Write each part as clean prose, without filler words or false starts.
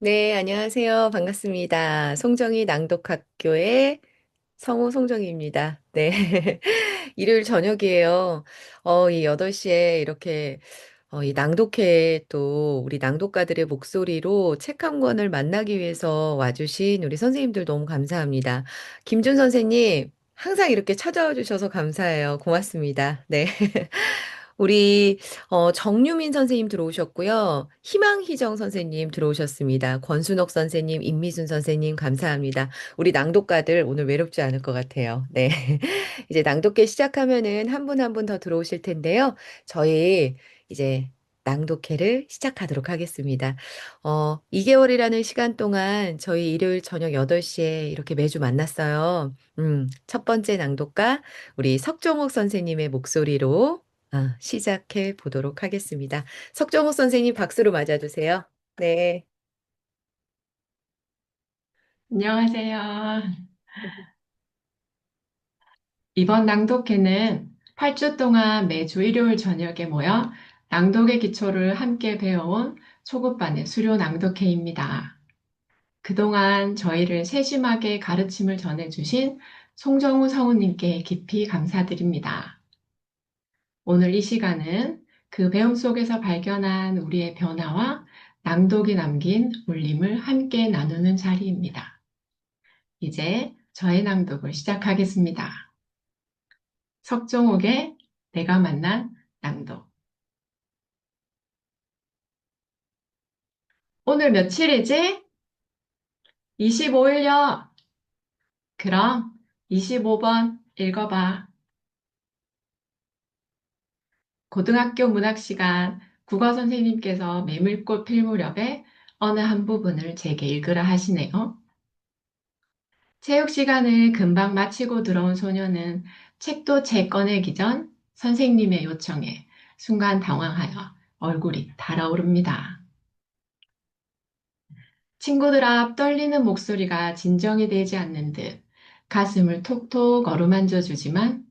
네, 안녕하세요. 반갑습니다. 송정희 낭독학교의 성우 송정희입니다. 네. 일요일 저녁이에요. 이 8시에 이렇게 이 낭독회 또 우리 낭독가들의 목소리로 책 한 권을 만나기 위해서 와주신 우리 선생님들 너무 감사합니다. 김준 선생님, 항상 이렇게 찾아와 주셔서 감사해요. 고맙습니다. 네. 우리 정유민 선생님 들어오셨고요. 희망희정 선생님 들어오셨습니다. 권순옥 선생님, 임미순 선생님 감사합니다. 우리 낭독가들 오늘 외롭지 않을 것 같아요. 네. 이제 낭독회 시작하면은 한 분 한 분 더 들어오실 텐데요. 저희 이제 낭독회를 시작하도록 하겠습니다. 2개월이라는 시간 동안 저희 일요일 저녁 8시에 이렇게 매주 만났어요. 첫 번째 낭독가 우리 석종옥 선생님의 목소리로 시작해 보도록 하겠습니다. 석정호 선생님 박수로 맞아주세요. 네. 안녕하세요. 이번 낭독회는 8주 동안 매주 일요일 저녁에 모여 낭독의 기초를 함께 배워온 초급반의 수료 낭독회입니다. 그동안 저희를 세심하게 가르침을 전해주신 송정우 성우님께 깊이 감사드립니다. 오늘 이 시간은 그 배움 속에서 발견한 우리의 변화와 낭독이 남긴 울림을 함께 나누는 자리입니다. 이제 저의 낭독을 시작하겠습니다. 석종옥의 내가 만난 낭독. 오늘 며칠이지? 25일요. 그럼 25번 읽어봐. 고등학교 문학 시간 국어 선생님께서 메밀꽃 필 무렵에 어느 한 부분을 제게 읽으라 하시네요. 체육 시간을 금방 마치고 들어온 소녀는 책도 제 꺼내기 전 선생님의 요청에 순간 당황하여 얼굴이 달아오릅니다. 친구들 앞 떨리는 목소리가 진정이 되지 않는 듯 가슴을 톡톡 어루만져 주지만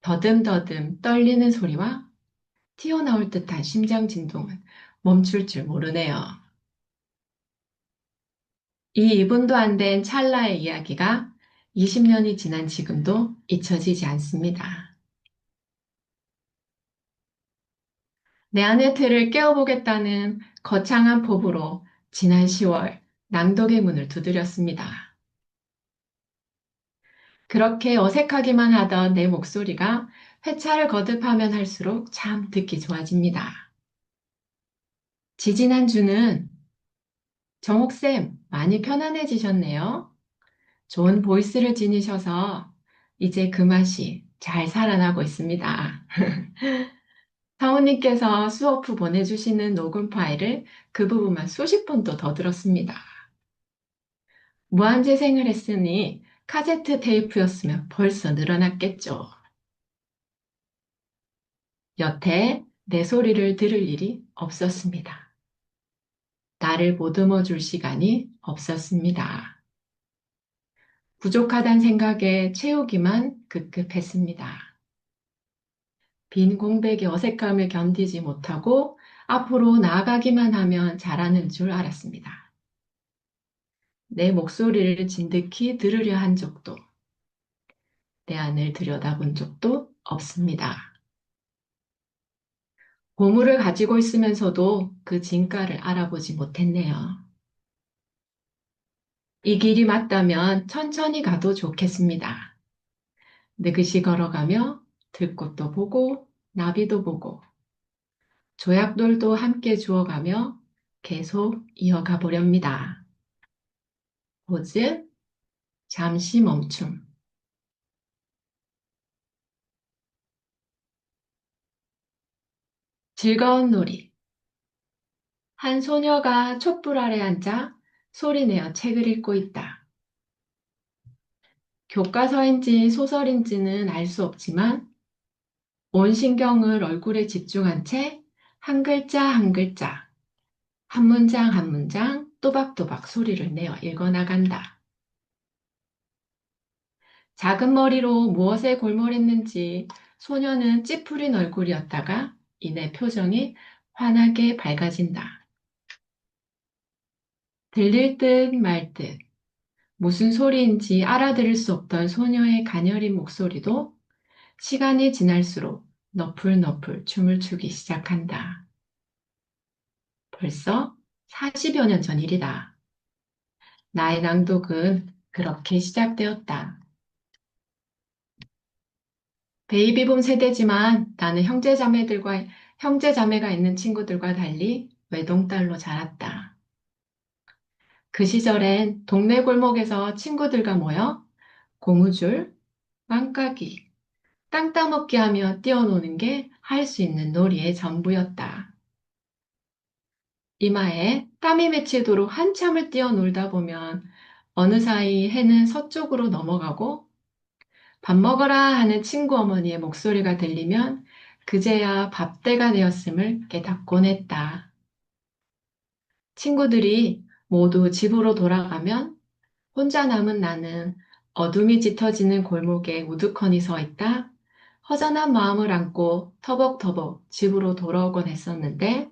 더듬더듬 떨리는 소리와 튀어나올 듯한 심장 진동은 멈출 줄 모르네요. 이 2분도 안 된 찰나의 이야기가 20년이 지난 지금도 잊혀지지 않습니다. 내 안의 틀을 깨워보겠다는 거창한 포부로 지난 10월 낭독의 문을 두드렸습니다. 그렇게 어색하기만 하던 내 목소리가 회차를 거듭하면 할수록 참 듣기 좋아집니다. 지지난주는 정옥쌤 많이 편안해지셨네요. 좋은 보이스를 지니셔서 이제 그 맛이 잘 살아나고 있습니다. 사모님께서 수업 후 보내주시는 녹음 파일을 그 부분만 수십 번도 더 들었습니다. 무한재생을 했으니 카세트 테이프였으면 벌써 늘어났겠죠. 여태 내 소리를 들을 일이 없었습니다. 나를 보듬어 줄 시간이 없었습니다. 부족하단 생각에 채우기만 급급했습니다. 빈 공백의 어색함을 견디지 못하고 앞으로 나아가기만 하면 잘하는 줄 알았습니다. 내 목소리를 진득히 들으려 한 적도, 내 안을 들여다본 적도 없습니다. 보물을 가지고 있으면서도 그 진가를 알아보지 못했네요. 이 길이 맞다면 천천히 가도 좋겠습니다. 느긋이 걸어가며 들꽃도 보고 나비도 보고 조약돌도 함께 주워가며 계속 이어가 보렵니다. 포즈, 잠시 멈춤. 즐거운 놀이. 한 소녀가 촛불 아래 앉아 소리내어 책을 읽고 있다. 교과서인지 소설인지는 알 수 없지만 온 신경을 얼굴에 집중한 채 한 글자 한 글자, 한 문장 한 문장 또박또박 소리를 내어 읽어나간다. 작은 머리로 무엇에 골몰했는지 소녀는 찌푸린 얼굴이었다가 이내 표정이 환하게 밝아진다. 들릴 듯 말 듯 무슨 소리인지 알아들을 수 없던 소녀의 가녀린 목소리도 시간이 지날수록 너풀너풀 춤을 추기 시작한다. 벌써 40여 년 전 일이다. 나의 낭독은 그렇게 시작되었다. 베이비붐 세대지만 나는 형제자매가 있는 친구들과 달리 외동딸로 자랐다. 그 시절엔 동네 골목에서 친구들과 모여 고무줄, 망까기, 땅 따먹기 하며 뛰어노는 게 할 수 있는 놀이의 전부였다. 이마에 땀이 맺히도록 한참을 뛰어놀다 보면 어느 사이 해는 서쪽으로 넘어가고 밥 먹어라 하는 친구 어머니의 목소리가 들리면 그제야 밥때가 되었음을 깨닫곤 했다. 친구들이 모두 집으로 돌아가면 혼자 남은 나는 어둠이 짙어지는 골목에 우두커니 서 있다 허전한 마음을 안고 터벅터벅 집으로 돌아오곤 했었는데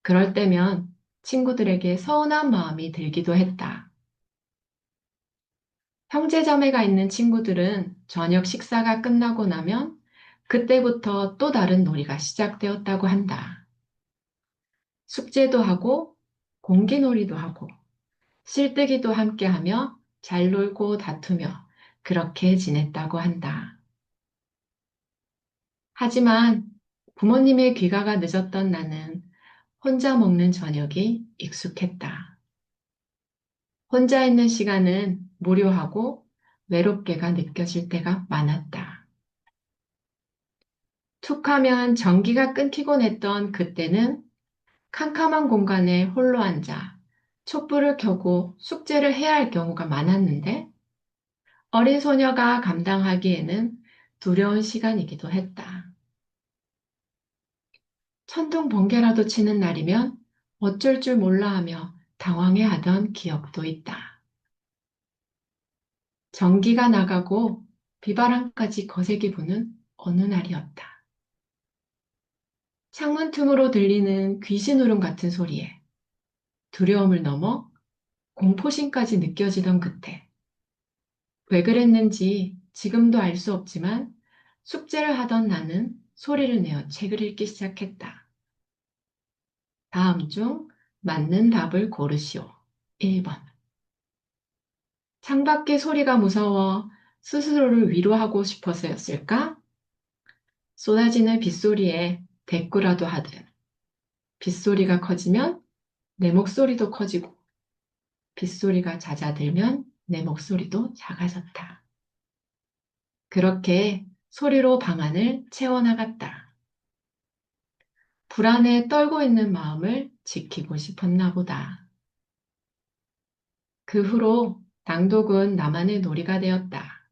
그럴 때면 친구들에게 서운한 마음이 들기도 했다. 형제자매가 있는 친구들은 저녁 식사가 끝나고 나면 그때부터 또 다른 놀이가 시작되었다고 한다. 숙제도 하고 공기놀이도 하고 실뜨기도 함께하며 잘 놀고 다투며 그렇게 지냈다고 한다. 하지만 부모님의 귀가가 늦었던 나는 혼자 먹는 저녁이 익숙했다. 혼자 있는 시간은 무료하고 외롭게가 느껴질 때가 많았다. 툭 하면 전기가 끊기곤 했던 그때는 캄캄한 공간에 홀로 앉아 촛불을 켜고 숙제를 해야 할 경우가 많았는데 어린 소녀가 감당하기에는 두려운 시간이기도 했다. 천둥 번개라도 치는 날이면 어쩔 줄 몰라 하며 당황해하던 기억도 있다. 전기가 나가고 비바람까지 거세게 부는 어느 날이었다. 창문 틈으로 들리는 귀신 울음 같은 소리에 두려움을 넘어 공포심까지 느껴지던 그때 왜 그랬는지 지금도 알 수 없지만 숙제를 하던 나는 소리를 내어 책을 읽기 시작했다. 다음 중 맞는 답을 고르시오. 1번. 창밖의 소리가 무서워 스스로를 위로하고 싶어서였을까? 쏟아지는 빗소리에 대꾸라도 하든 빗소리가 커지면 내 목소리도 커지고 빗소리가 잦아들면 내 목소리도 작아졌다. 그렇게 소리로 방 안을 채워나갔다. 불안에 떨고 있는 마음을 지키고 싶었나 보다. 그 후로 낭독은 나만의 놀이가 되었다.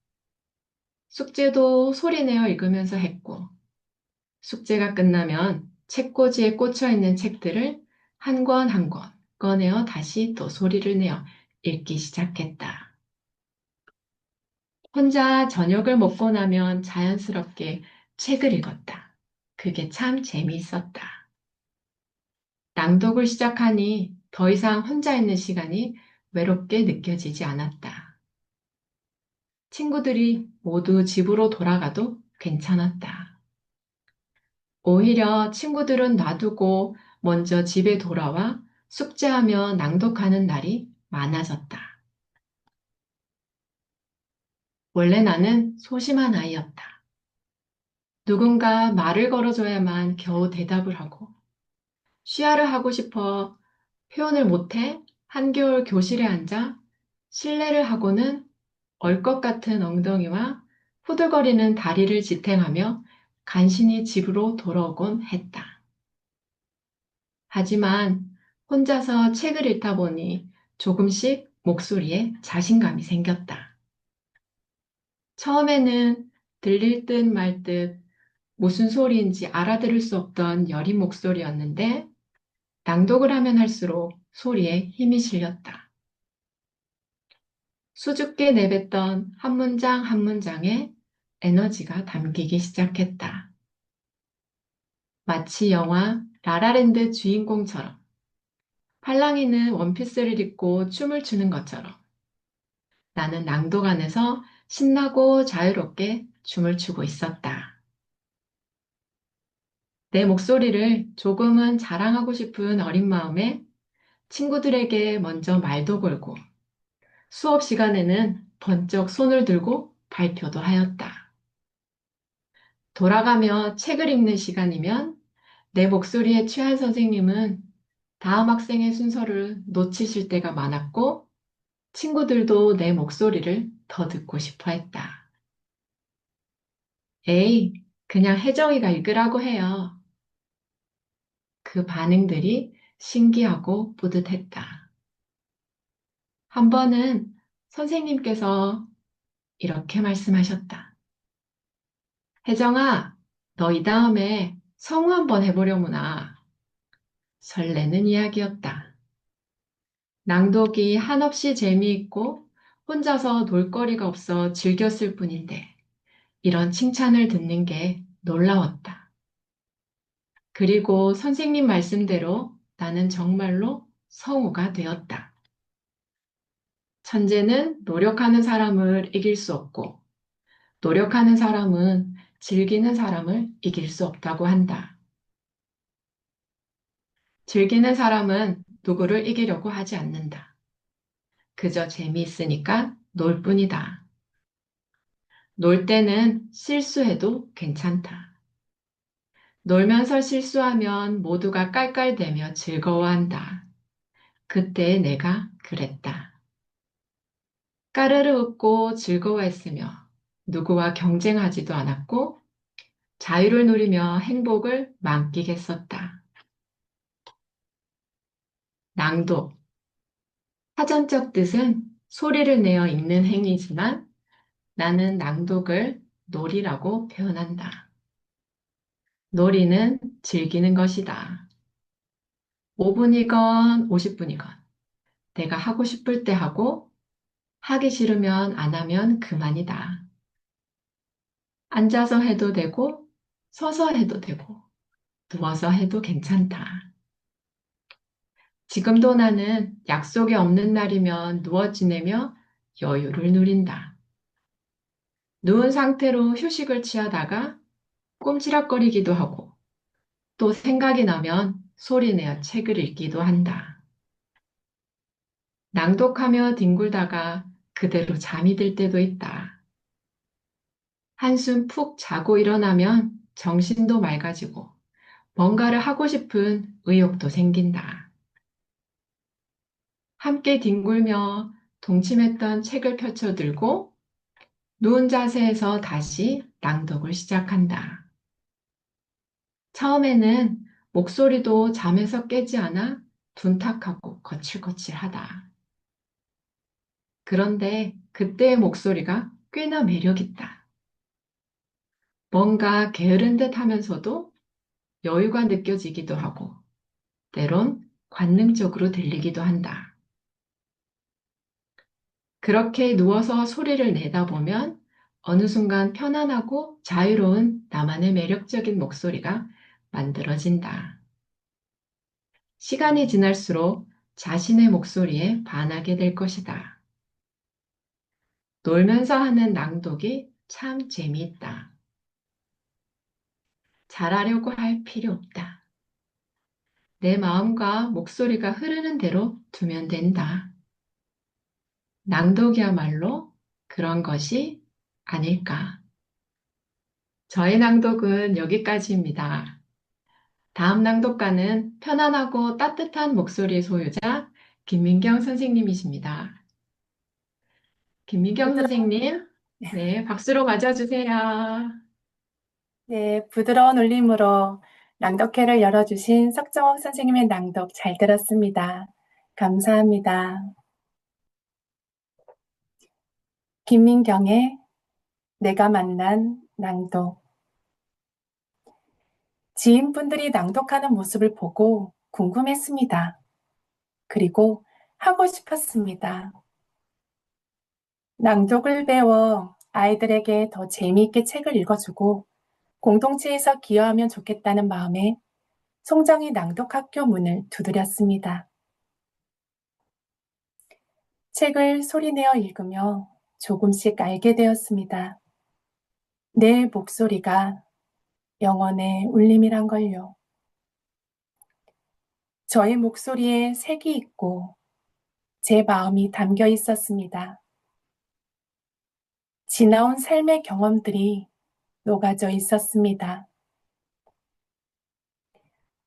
숙제도 소리내어 읽으면서 했고 숙제가 끝나면 책꽂이에 꽂혀 있는 책들을 한 권 한 권 꺼내어 다시 또 소리를 내어 읽기 시작했다. 혼자 저녁을 먹고 나면 자연스럽게 책을 읽었다. 그게 참 재미있었다. 낭독을 시작하니 더 이상 혼자 있는 시간이 외롭게 느껴지지 않았다. 친구들이 모두 집으로 돌아가도 괜찮았다. 오히려 친구들은 놔두고 먼저 집에 돌아와 숙제하며 낭독하는 날이 많아졌다. 원래 나는 소심한 아이였다. 누군가 말을 걸어줘야만 겨우 대답을 하고 쉬야를 하고 싶어 표현을 못해 한겨울 교실에 앉아 실례를 하고는 얼 것 같은 엉덩이와 후들거리는 다리를 지탱하며 간신히 집으로 돌아오곤 했다. 하지만 혼자서 책을 읽다 보니 조금씩 목소리에 자신감이 생겼다. 처음에는 들릴 듯 말 듯 무슨 소리인지 알아들을 수 없던 여린 목소리였는데 낭독을 하면 할수록 소리에 힘이 실렸다. 수줍게 내뱉던 한 문장 한 문장에 에너지가 담기기 시작했다. 마치 영화 라라랜드 주인공처럼 팔랑이는 원피스를 입고 춤을 추는 것처럼 나는 낭독안에서 신나고 자유롭게 춤을 추고 있었다. 내 목소리를 조금은 자랑하고 싶은 어린 마음에 친구들에게 먼저 말도 걸고 수업 시간에는 번쩍 손을 들고 발표도 하였다. 돌아가며 책을 읽는 시간이면 내 목소리에 취한 선생님은 다음 학생의 순서를 놓치실 때가 많았고 친구들도 내 목소리를 더 듣고 싶어 했다. 에이, 그냥 혜정이가 읽으라고 해요. 그 반응들이 신기하고 뿌듯했다. 한 번은 선생님께서 이렇게 말씀하셨다. 혜정아, 너 이 다음에 성우 한번 해보려무나. 설레는 이야기였다. 낭독이 한없이 재미있고 혼자서 놀거리가 없어 즐겼을 뿐인데 이런 칭찬을 듣는 게 놀라웠다. 그리고 선생님 말씀대로 나는 정말로 성우가 되었다. 천재는 노력하는 사람을 이길 수 없고 노력하는 사람은 즐기는 사람을 이길 수 없다고 한다. 즐기는 사람은 누구를 이기려고 하지 않는다. 그저 재미있으니까 놀 뿐이다. 놀 때는 실수해도 괜찮다. 놀면서 실수하면 모두가 깔깔대며 즐거워한다. 그때 내가 그랬다. 까르르 웃고 즐거워했으며 누구와 경쟁하지도 않았고 자유를 누리며 행복을 만끽했었다. 낭독. 사전적 뜻은 소리를 내어 읽는 행위지만 나는 낭독을 놀이라고 표현한다. 놀이는 즐기는 것이다. 5분이건 50분이건 내가 하고 싶을 때 하고 하기 싫으면 안 하면 그만이다. 앉아서 해도 되고 서서 해도 되고 누워서 해도 괜찮다. 지금도 나는 약속이 없는 날이면 누워 지내며 여유를 누린다. 누운 상태로 휴식을 취하다가 꼼지락거리기도 하고 또 생각이 나면 소리내어 책을 읽기도 한다. 낭독하며 뒹굴다가 그대로 잠이 들 때도 있다. 한숨 푹 자고 일어나면 정신도 맑아지고 뭔가를 하고 싶은 의욕도 생긴다. 함께 뒹굴며 동침했던 책을 펼쳐들고 누운 자세에서 다시 낭독을 시작한다. 처음에는 목소리도 잠에서 깨지 않아 둔탁하고 거칠거칠하다. 그런데 그때의 목소리가 꽤나 매력있다. 뭔가 게으른 듯 하면서도 여유가 느껴지기도 하고 때론 관능적으로 들리기도 한다. 그렇게 누워서 소리를 내다 보면 어느 순간 편안하고 자유로운 나만의 매력적인 목소리가 만들어진다. 시간이 지날수록 자신의 목소리에 반하게 될 것이다. 놀면서 하는 낭독이 참 재미있다. 잘하려고 할 필요 없다. 내 마음과 목소리가 흐르는 대로 두면 된다. 낭독이야말로 그런 것이 아닐까. 저의 낭독은 여기까지입니다. 다음 낭독가는 편안하고 따뜻한 목소리의 소유자 김민경 선생님이십니다. 김민경 부드러운, 선생님, 네, 박수로 맞아주세요. 네, 부드러운 울림으로 낭독회를 열어주신 석정옥 선생님의 낭독 잘 들었습니다. 감사합니다. 김민경의 내가 만난 낭독. 지인분들이 낭독하는 모습을 보고 궁금했습니다. 그리고 하고 싶었습니다. 낭독을 배워 아이들에게 더 재미있게 책을 읽어주고 공동체에서 기여하면 좋겠다는 마음에 송정희 낭독학교 문을 두드렸습니다. 책을 소리내어 읽으며 조금씩 알게 되었습니다. 내 목소리가 영혼의 울림이란 걸요. 저의 목소리에 색이 있고 제 마음이 담겨 있었습니다. 지나온 삶의 경험들이 녹아져 있었습니다.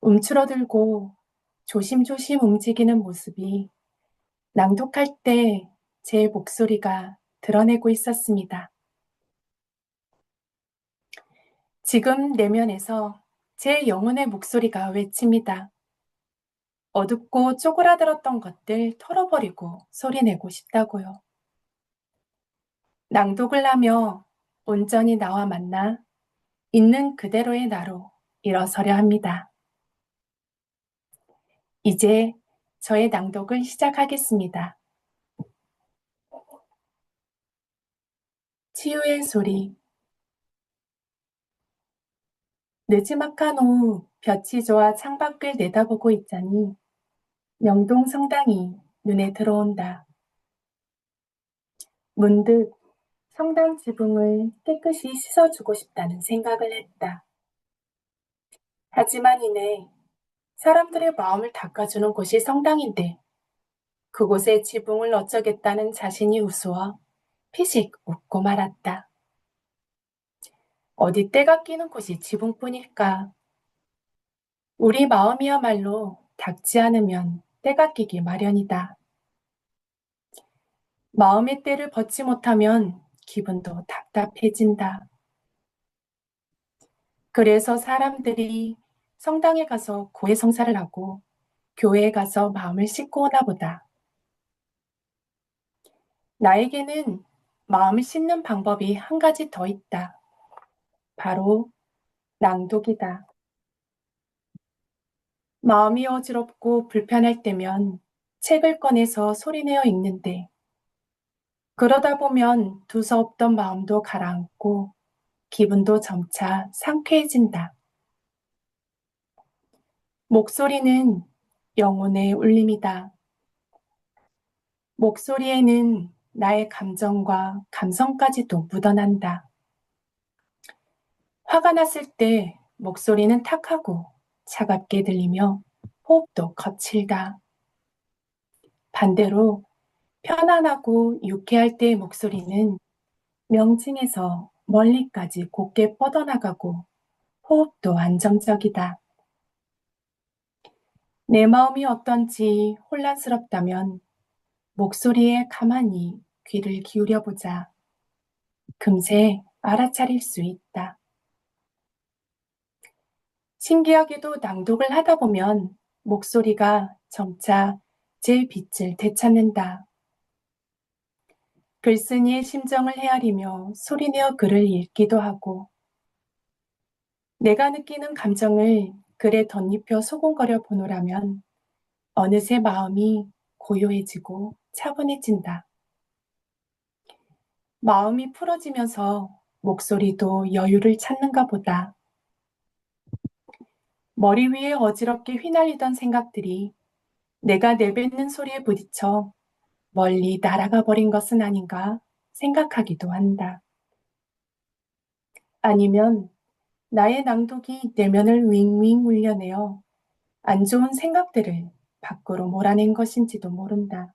움츠러들고 조심조심 움직이는 모습이 낭독할 때 제 목소리가 드러내고 있었습니다. 지금 내면에서 제 영혼의 목소리가 외칩니다. 어둡고 쪼그라들었던 것들 털어버리고 소리내고 싶다고요. 낭독을 하며 온전히 나와 만나 있는 그대로의 나로 일어서려 합니다. 이제 저의 낭독을 시작하겠습니다. 치유의 소리. 느지막한 오후 볕이 좋아 창밖을 내다보고 있자니 명동 성당이 눈에 들어온다. 문득 성당 지붕을 깨끗이 씻어주고 싶다는 생각을 했다. 하지만 이내 사람들의 마음을 닦아주는 곳이 성당인데 그곳에 지붕을 어쩌겠다는 자신이 우스워 피식 웃고 말았다. 어디 때가 끼는 곳이 지붕뿐일까? 우리 마음이야말로 닦지 않으면 때가 끼기 마련이다. 마음의 때를 벗지 못하면 기분도 답답해진다. 그래서 사람들이 성당에 가서 고해성사를 하고 교회에 가서 마음을 씻고 오나 보다. 나에게는 마음을 씻는 방법이 한 가지 더 있다. 바로 낭독이다. 마음이 어지럽고 불편할 때면 책을 꺼내서 소리내어 읽는데 그러다 보면 두서없던 마음도 가라앉고 기분도 점차 상쾌해진다. 목소리는 영혼의 울림이다. 목소리에는 나의 감정과 감성까지도 묻어난다. 화가 났을 때 목소리는 탁하고 차갑게 들리며 호흡도 거칠다. 반대로 편안하고 유쾌할 때의 목소리는 명칭에서 멀리까지 곱게 뻗어나가고 호흡도 안정적이다. 내 마음이 어떤지 혼란스럽다면 목소리에 가만히 귀를 기울여 보자. 금세 알아차릴 수 있다. 신기하게도 낭독을 하다 보면 목소리가 점차 제 빛을 되찾는다. 글쓴이의 심정을 헤아리며 소리내어 글을 읽기도 하고 내가 느끼는 감정을 글에 덧입혀 소곤거려 보노라면 어느새 마음이 고요해지고 차분해진다. 마음이 풀어지면서 목소리도 여유를 찾는가 보다. 머리 위에 어지럽게 휘날리던 생각들이 내가 내뱉는 소리에 부딪혀 멀리 날아가 버린 것은 아닌가 생각하기도 한다. 아니면 나의 낭독이 내면을 윙윙 울려내어 안 좋은 생각들을 밖으로 몰아낸 것인지도 모른다.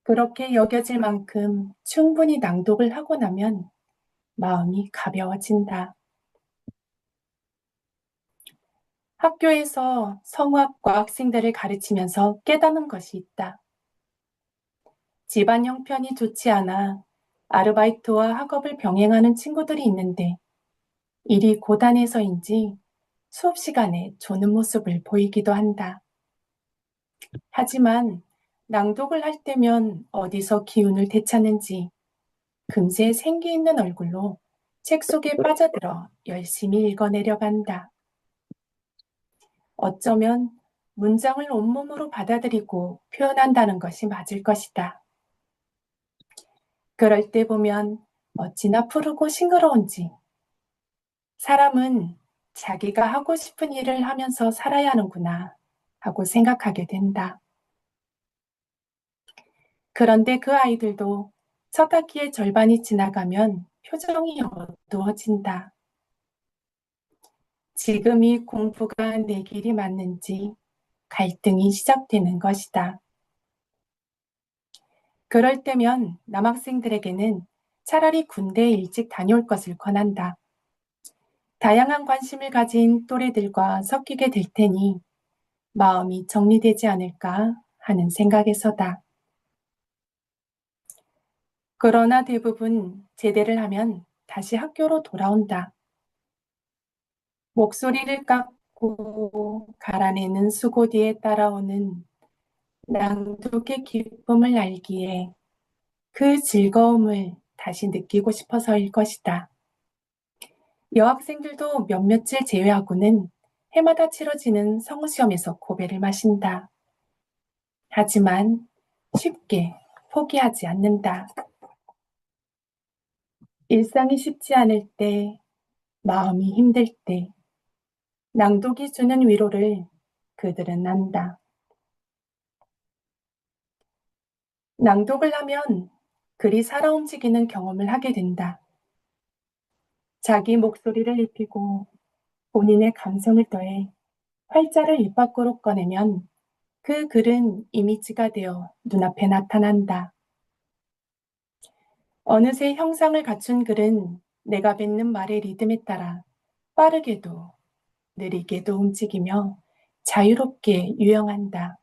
그렇게 여겨질 만큼 충분히 낭독을 하고 나면 마음이 가벼워진다. 학교에서 성악과 학생들을 가르치면서 깨닫는 것이 있다. 집안 형편이 좋지 않아 아르바이트와 학업을 병행하는 친구들이 있는데 일이 고단해서인지 수업 시간에 조는 모습을 보이기도 한다. 하지만 낭독을 할 때면 어디서 기운을 되찾는지 금세 생기 있는 얼굴로 책 속에 빠져들어 열심히 읽어내려간다. 어쩌면 문장을 온몸으로 받아들이고 표현한다는 것이 맞을 것이다. 그럴 때 보면 어찌나 푸르고 싱그러운지 사람은 자기가 하고 싶은 일을 하면서 살아야 하는구나 하고 생각하게 된다. 그런데 그 아이들도 첫 학기의 절반이 지나가면 표정이 어두워진다. 지금이 공부가 내 길이 맞는지 갈등이 시작되는 것이다. 그럴 때면 남학생들에게는 차라리 군대에 일찍 다녀올 것을 권한다. 다양한 관심을 가진 또래들과 섞이게 될 테니 마음이 정리되지 않을까 하는 생각에서다. 그러나 대부분 제대를 하면 다시 학교로 돌아온다. 목소리를 깎고 갈아내는 수고 뒤에 따라오는 낭독의 기쁨을 알기에 그 즐거움을 다시 느끼고 싶어서일 것이다. 여학생들도 몇몇을 제외하고는 해마다 치러지는 성우시험에서 고배를 마신다. 하지만 쉽게 포기하지 않는다. 일상이 쉽지 않을 때, 마음이 힘들 때, 낭독이 주는 위로를 그들은 안다. 낭독을 하면 글이 살아 움직이는 경험을 하게 된다. 자기 목소리를 입히고 본인의 감성을 더해 활자를 입 밖으로 꺼내면 그 글은 이미지가 되어 눈앞에 나타난다. 어느새 형상을 갖춘 글은 내가 뱉는 말의 리듬에 따라 빠르게도 느리게도 움직이며 자유롭게 유영한다.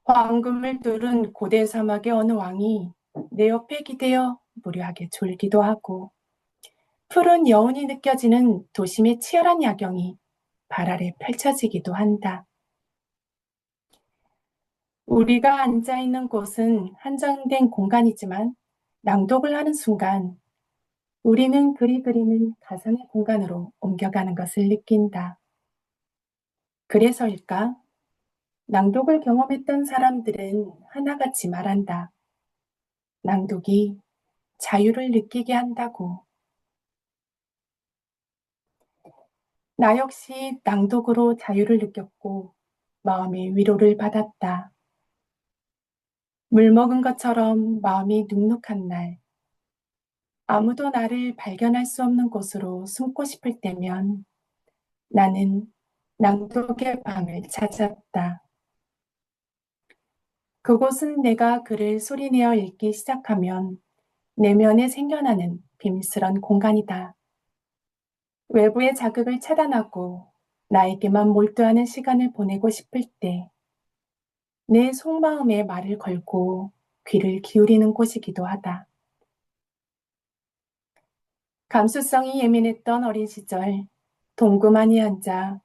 황금을 뚫은 고대 사막의 어느 왕이 내 옆에 기대어 무료하게 졸기도 하고 푸른 여운이 느껴지는 도심의 치열한 야경이 발 아래 펼쳐지기도 한다. 우리가 앉아있는 곳은 한정된 공간이지만 낭독을 하는 순간 우리는 글이 그리는 가상의 공간으로 옮겨가는 것을 느낀다. 그래서일까? 낭독을 경험했던 사람들은 하나같이 말한다. 낭독이 자유를 느끼게 한다고. 나 역시 낭독으로 자유를 느꼈고 마음의 위로를 받았다. 물 먹은 것처럼 마음이 눅눅한 날, 아무도 나를 발견할 수 없는 곳으로 숨고 싶을 때면 나는 낭독의 방을 찾았다. 그곳은 내가 글을 소리내어 읽기 시작하면 내면에 생겨나는 비밀스런 공간이다. 외부의 자극을 차단하고 나에게만 몰두하는 시간을 보내고 싶을 때 내 속마음에 말을 걸고 귀를 기울이는 곳이기도 하다. 감수성이 예민했던 어린 시절 동구만이 앉아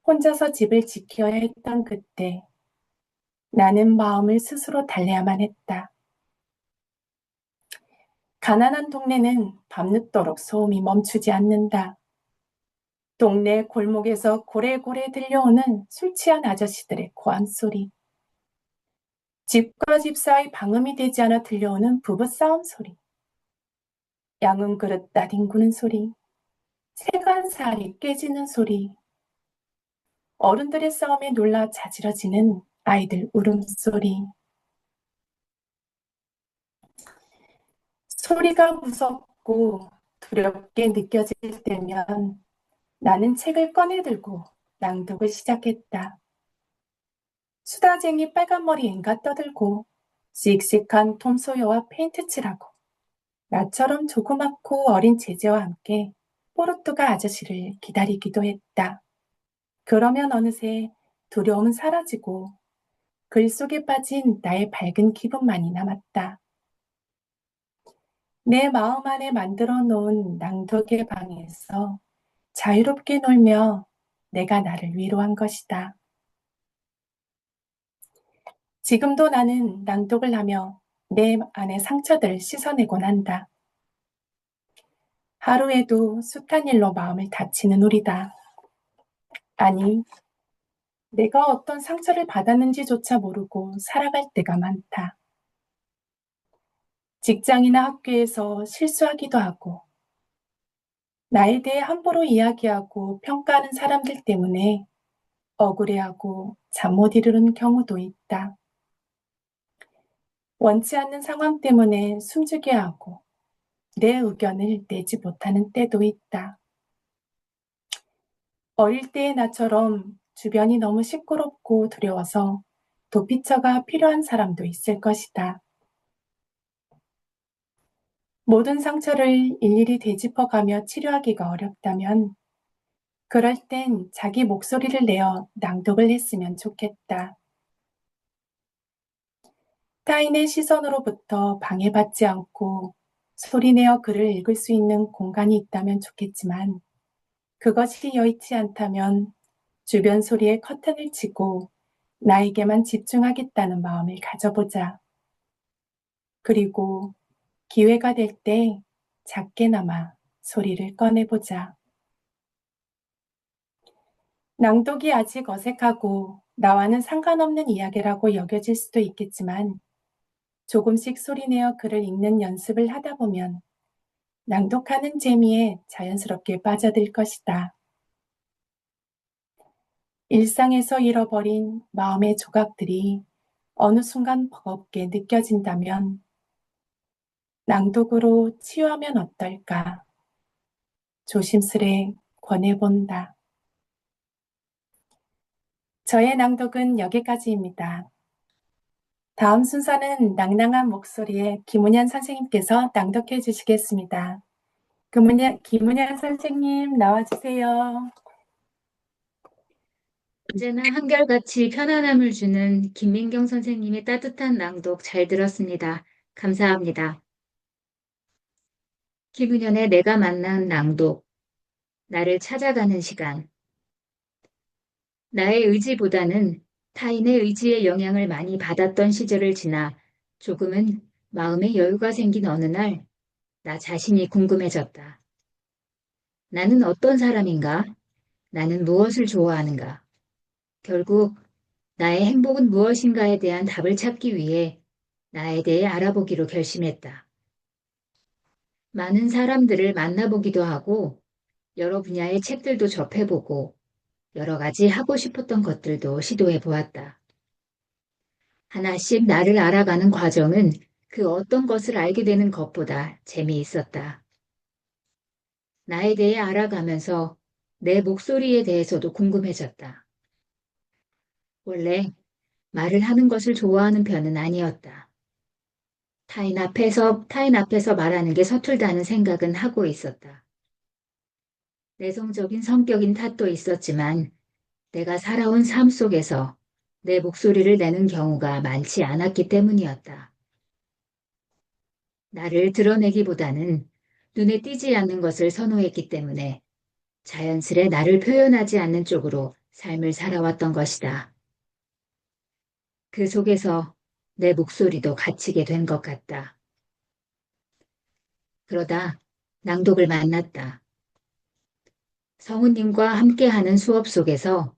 혼자서 집을 지켜야 했던 그때 나는 마음을 스스로 달래야만 했다. 가난한 동네는 밤늦도록 소음이 멈추지 않는다. 동네 골목에서 고래고래 들려오는 술 취한 아저씨들의 고함 소리. 집과 집 사이 방음이 되지 않아 들려오는 부부싸움 소리. 양은 그릇 따뒹구는 소리. 세간살이 깨지는 소리. 어른들의 싸움에 놀라 자지러지는 아이들 울음소리. 소리가 무섭고 두렵게 느껴질 때면 나는 책을 꺼내들고 낭독을 시작했다. 수다쟁이 빨간머리 앵가 떠들고 씩씩한 톰 소여와 페인트 칠하고 나처럼 조그맣고 어린 제재와 함께 포르투가 아저씨를 기다리기도 했다. 그러면 어느새 두려움은 사라지고 글 속에 빠진 나의 밝은 기분만이 남았다. 내 마음 안에 만들어 놓은 낭독의 방에서 자유롭게 놀며 내가 나를 위로한 것이다. 지금도 나는 낭독을 하며 내 안의 상처들을 씻어내곤 한다. 하루에도 숱한 일로 마음을 다치는 우리다. 아니, 내가 어떤 상처를 받았는지조차 모르고 살아갈 때가 많다. 직장이나 학교에서 실수하기도 하고, 나에 대해 함부로 이야기하고 평가하는 사람들 때문에 억울해하고 잠 못 이루는 경우도 있다. 원치 않는 상황 때문에 숨죽여 하고 내 의견을 내지 못하는 때도 있다. 어릴 때의 나처럼 주변이 너무 시끄럽고 두려워서 도피처가 필요한 사람도 있을 것이다. 모든 상처를 일일이 되짚어가며 치료하기가 어렵다면 그럴 땐 자기 목소리를 내어 낭독을 했으면 좋겠다. 타인의 시선으로부터 방해받지 않고 소리내어 글을 읽을 수 있는 공간이 있다면 좋겠지만 그것이 여의치 않다면 주변 소리에 커튼을 치고 나에게만 집중하겠다는 마음을 가져보자. 그리고 기회가 될 때 작게나마 소리를 꺼내보자. 낭독이 아직 어색하고 나와는 상관없는 이야기라고 여겨질 수도 있겠지만 조금씩 소리내어 글을 읽는 연습을 하다 보면 낭독하는 재미에 자연스럽게 빠져들 것이다. 일상에서 잃어버린 마음의 조각들이 어느 순간 버겁게 느껴진다면 낭독으로 치유하면 어떨까 조심스레 권해본다. 저의 낭독은 여기까지입니다. 다음 순서는 낭낭한 목소리에 김은현 선생님께서 낭독해 주시겠습니다. 김은현 선생님 나와주세요. 언제나 한결같이 편안함을 주는 김민경 선생님의 따뜻한 낭독 잘 들었습니다. 감사합니다. 김은현의 내가 만난 낭독, 나를 찾아가는 시간. 나의 의지보다는 타인의 의지의 영향을 많이 받았던 시절을 지나 조금은 마음의 여유가 생긴 어느 날, 나 자신이 궁금해졌다. 나는 어떤 사람인가? 나는 무엇을 좋아하는가? 결국 나의 행복은 무엇인가에 대한 답을 찾기 위해 나에 대해 알아보기로 결심했다. 많은 사람들을 만나보기도 하고 여러 분야의 책들도 접해보고 여러 가지 하고 싶었던 것들도 시도해 보았다. 하나씩 나를 알아가는 과정은 그 어떤 것을 알게 되는 것보다 재미있었다. 나에 대해 알아가면서 내 목소리에 대해서도 궁금해졌다. 원래 말을 하는 것을 좋아하는 편은 아니었다. 타인 앞에서 말하는 게 서툴다는 생각은 하고 있었다. 내성적인 성격인 탓도 있었지만 내가 살아온 삶 속에서 내 목소리를 내는 경우가 많지 않았기 때문이었다. 나를 드러내기보다는 눈에 띄지 않는 것을 선호했기 때문에 자연스레 나를 표현하지 않는 쪽으로 삶을 살아왔던 것이다. 그 속에서 내 목소리도 갇히게 된 것 같다. 그러다 낭독을 만났다. 성우님과 함께하는 수업 속에서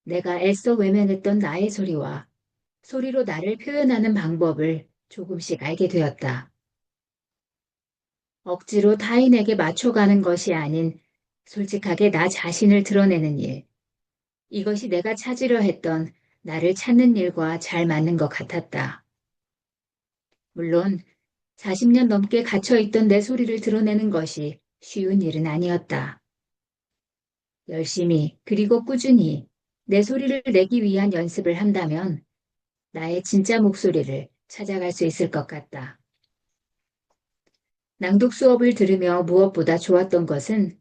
내가 애써 외면했던 나의 소리와 소리로 나를 표현하는 방법을 조금씩 알게 되었다. 억지로 타인에게 맞춰가는 것이 아닌 솔직하게 나 자신을 드러내는 일. 이것이 내가 찾으려 했던 나를 찾는 일과 잘 맞는 것 같았다. 물론 40년 넘게 갇혀있던 내 소리를 드러내는 것이 쉬운 일은 아니었다. 열심히 그리고 꾸준히 내 소리를 내기 위한 연습을 한다면 나의 진짜 목소리를 찾아갈 수 있을 것 같다. 낭독 수업을 들으며 무엇보다 좋았던 것은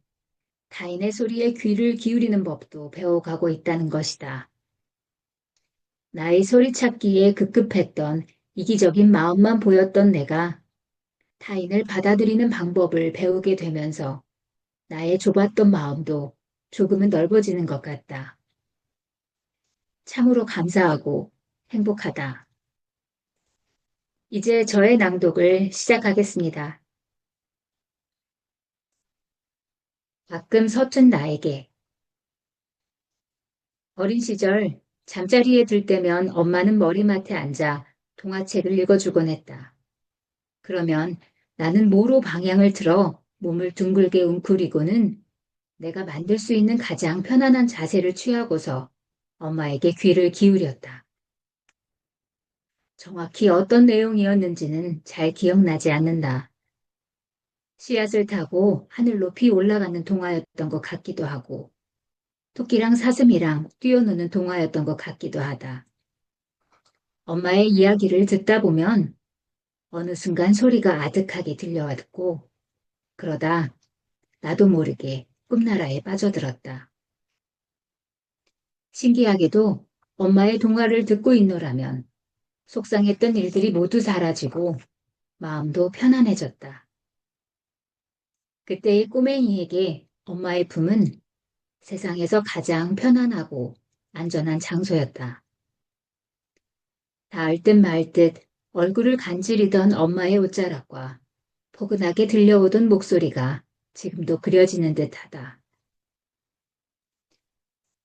타인의 소리에 귀를 기울이는 법도 배워가고 있다는 것이다. 나의 소리 찾기에 급급했던 이기적인 마음만 보였던 내가 타인을 받아들이는 방법을 배우게 되면서 나의 좁았던 마음도 조금은 넓어지는 것 같다. 참으로 감사하고 행복하다. 이제 저의 낭독을 시작하겠습니다. 가끔 서툰 나에게. 어린 시절 잠자리에 들 때면 엄마는 머리맡에 앉아 동화책을 읽어주곤 했다. 그러면 나는 모로 방향을 틀어 몸을 둥글게 웅크리고는 내가 만들 수 있는 가장 편안한 자세를 취하고서 엄마에게 귀를 기울였다. 정확히 어떤 내용이었는지는 잘 기억나지 않는다. 씨앗을 타고 하늘 높이 올라가는 동화였던 것 같기도 하고, 토끼랑 사슴이랑 뛰어노는 동화였던 것 같기도 하다. 엄마의 이야기를 듣다 보면 어느 순간 소리가 아득하게 들려왔고, 그러다 나도 모르게 꿈나라에 빠져들었다. 신기하게도 엄마의 동화를 듣고 있노라면 속상했던 일들이 모두 사라지고 마음도 편안해졌다. 그때의 꼬맹이에게 엄마의 품은 세상에서 가장 편안하고 안전한 장소였다. 닿을 듯 말 듯 얼굴을 간지리던 엄마의 옷자락과 포근하게 들려오던 목소리가 지금도 그려지는 듯하다.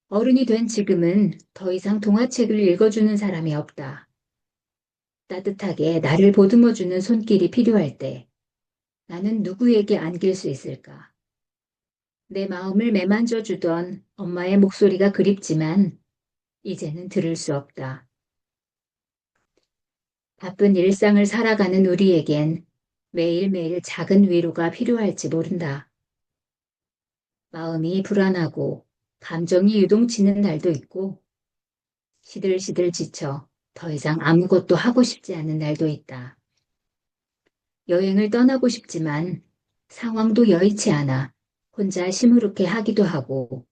어른이 된 지금은 더 이상 동화책을 읽어주는 사람이 없다. 따뜻하게 나를 보듬어주는 손길이 필요할 때 나는 누구에게 안길 수 있을까? 내 마음을 매만져 주던 엄마의 목소리가 그립지만 이제는 들을 수 없다. 바쁜 일상을 살아가는 우리에겐 매일매일 작은 위로가 필요할지 모른다. 마음이 불안하고 감정이 유동치는 날도 있고 시들시들 지쳐 더 이상 아무것도 하고 싶지 않은 날도 있다. 여행을 떠나고 싶지만 상황도 여의치 않아 혼자 시무룩해 하기도 하고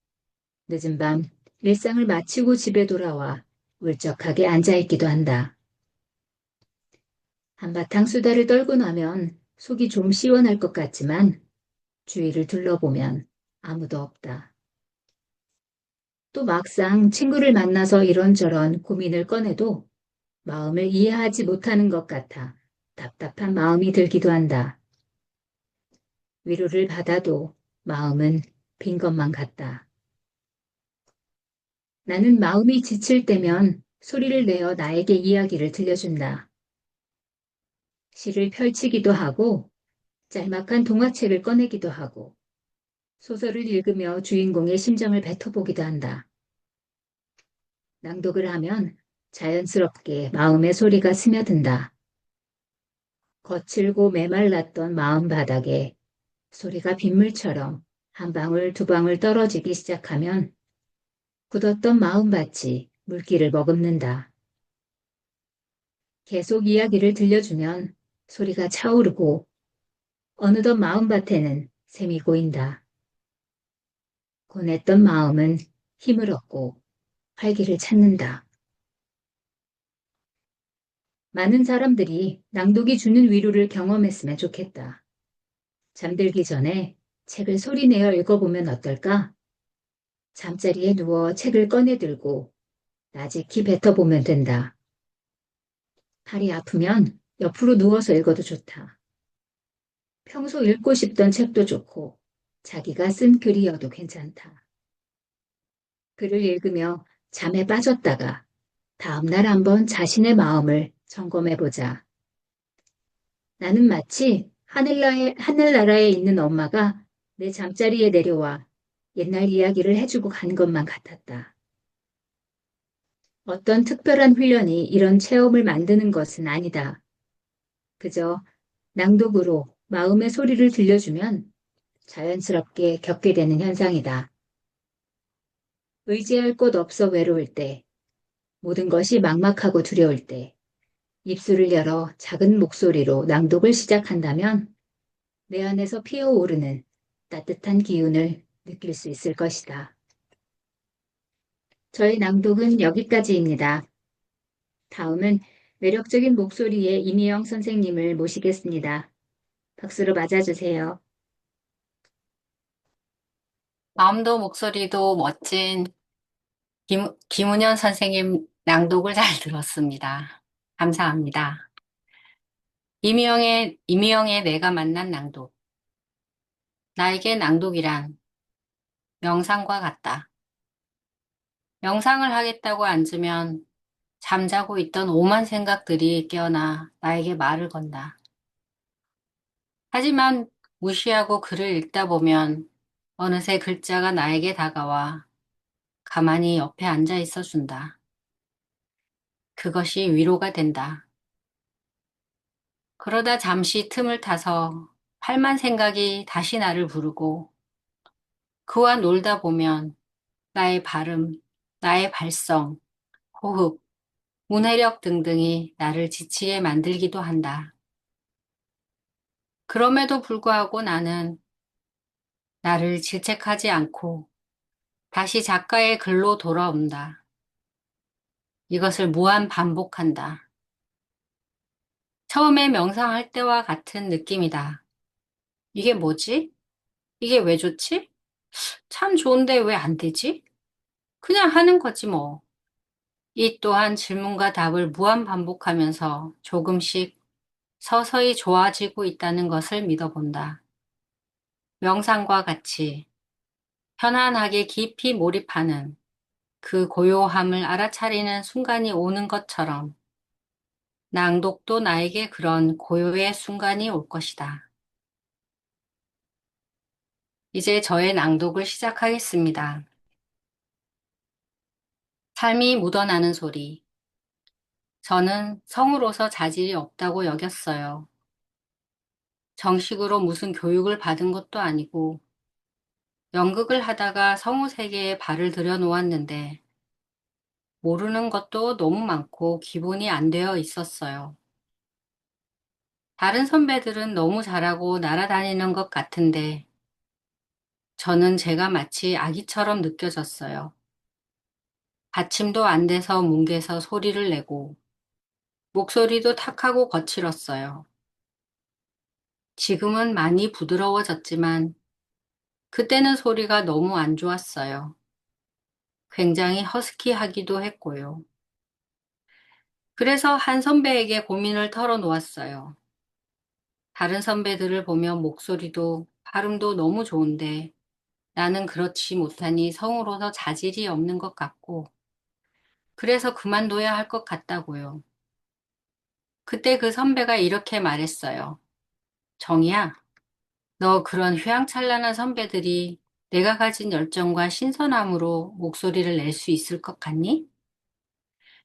늦은 밤 일상을 마치고 집에 돌아와 울적하게 앉아있기도 한다. 한바탕 수다를 떨고 나면 속이 좀 시원할 것 같지만 주위를 둘러보면 아무도 없다. 또 막상 친구를 만나서 이런저런 고민을 꺼내도 마음을 이해하지 못하는 것 같아 답답한 마음이 들기도 한다. 위로를 받아도 마음은 빈 것만 같다. 나는 마음이 지칠 때면 소리를 내어 나에게 이야기를 들려준다. 시를 펼치기도 하고 짤막한 동화책을 꺼내기도 하고 소설을 읽으며 주인공의 심정을 뱉어보기도 한다. 낭독을 하면 자연스럽게 마음의 소리가 스며든다. 거칠고 메말랐던 마음 바닥에 소리가 빗물처럼 한 방울 두 방울 떨어지기 시작하면 굳었던 마음밭이 물기를 머금는다. 계속 이야기를 들려주면 소리가 차오르고 어느덧 마음밭에는 샘이 고인다. 고냈던 마음은 힘을 얻고 활기를 찾는다. 많은 사람들이 낭독이 주는 위로를 경험했으면 좋겠다. 잠들기 전에 책을 소리내어 읽어보면 어떨까? 잠자리에 누워 책을 꺼내 들고 나직히 뱉어보면 된다. 팔이 아프면 옆으로 누워서 읽어도 좋다. 평소 읽고 싶던 책도 좋고 자기가 쓴 글이어도 괜찮다. 글을 읽으며 잠에 빠졌다가 다음날 한번 자신의 마음을 점검해보자. 나는 마치 하늘나라에 있는 엄마가 내 잠자리에 내려와 옛날 이야기를 해주고 간 것만 같았다. 어떤 특별한 훈련이 이런 체험을 만드는 것은 아니다. 그저 낭독으로 마음의 소리를 들려주면 자연스럽게 겪게 되는 현상이다. 의지할 곳 없어 외로울 때, 모든 것이 막막하고 두려울 때, 입술을 열어 작은 목소리로 낭독을 시작한다면 내 안에서 피어오르는 따뜻한 기운을 느낄 수 있을 것이다. 저의 낭독은 여기까지입니다. 다음은 매력적인 목소리의 이미영 선생님을 모시겠습니다. 박수로 맞아주세요. 마음도 목소리도 멋진 김은현 선생님 낭독을 잘 들었습니다. 감사합니다. 이미영의 내가 만난 낭독. 나에게 낭독이란 명상과 같다. 명상을 하겠다고 앉으면 잠자고 있던 오만 생각들이 깨어나 나에게 말을 건다. 하지만 무시하고 글을 읽다 보면 어느새 글자가 나에게 다가와 가만히 옆에 앉아 있어 준다. 그것이 위로가 된다. 그러다 잠시 틈을 타서 팔만 생각이 다시 나를 부르고 그와 놀다 보면 나의 발음, 나의 발성, 호흡, 문해력 등등이 나를 지치게 만들기도 한다. 그럼에도 불구하고 나는 나를 질책하지 않고 다시 작가의 글로 돌아온다. 이것을 무한 반복한다. 처음에 명상할 때와 같은 느낌이다. 이게 뭐지? 이게 왜 좋지? 참 좋은데 왜 안 되지? 그냥 하는 거지 뭐. 이 또한 질문과 답을 무한 반복하면서 조금씩 서서히 좋아지고 있다는 것을 믿어본다. 명상과 같이 편안하게 깊이 몰입하는 그 고요함을 알아차리는 순간이 오는 것처럼 낭독도 나에게 그런 고요의 순간이 올 것이다. 이제 저의 낭독을 시작하겠습니다. 삶이 묻어나는 소리. 저는 성우로서 자질이 없다고 여겼어요. 정식으로 무슨 교육을 받은 것도 아니고 연극을 하다가 성우 세계에 발을 들여놓았는데 모르는 것도 너무 많고 기본이 안 되어 있었어요. 다른 선배들은 너무 잘하고 날아다니는 것 같은데 저는 제가 마치 아기처럼 느껴졌어요. 받침도 안 돼서 뭉개서 소리를 내고 목소리도 탁하고 거칠었어요. 지금은 많이 부드러워졌지만 그때는 소리가 너무 안 좋았어요. 굉장히 허스키하기도 했고요. 그래서 한 선배에게 고민을 털어놓았어요. 다른 선배들을 보면 목소리도 발음도 너무 좋은데 나는 그렇지 못하니 성우로서 자질이 없는 것 같고 그래서 그만둬야 할 것 같다고요. 그때 그 선배가 이렇게 말했어요. 정이야, 너 그런 휘황찬란한 선배들이 내가 가진 열정과 신선함으로 목소리를 낼 수 있을 것 같니?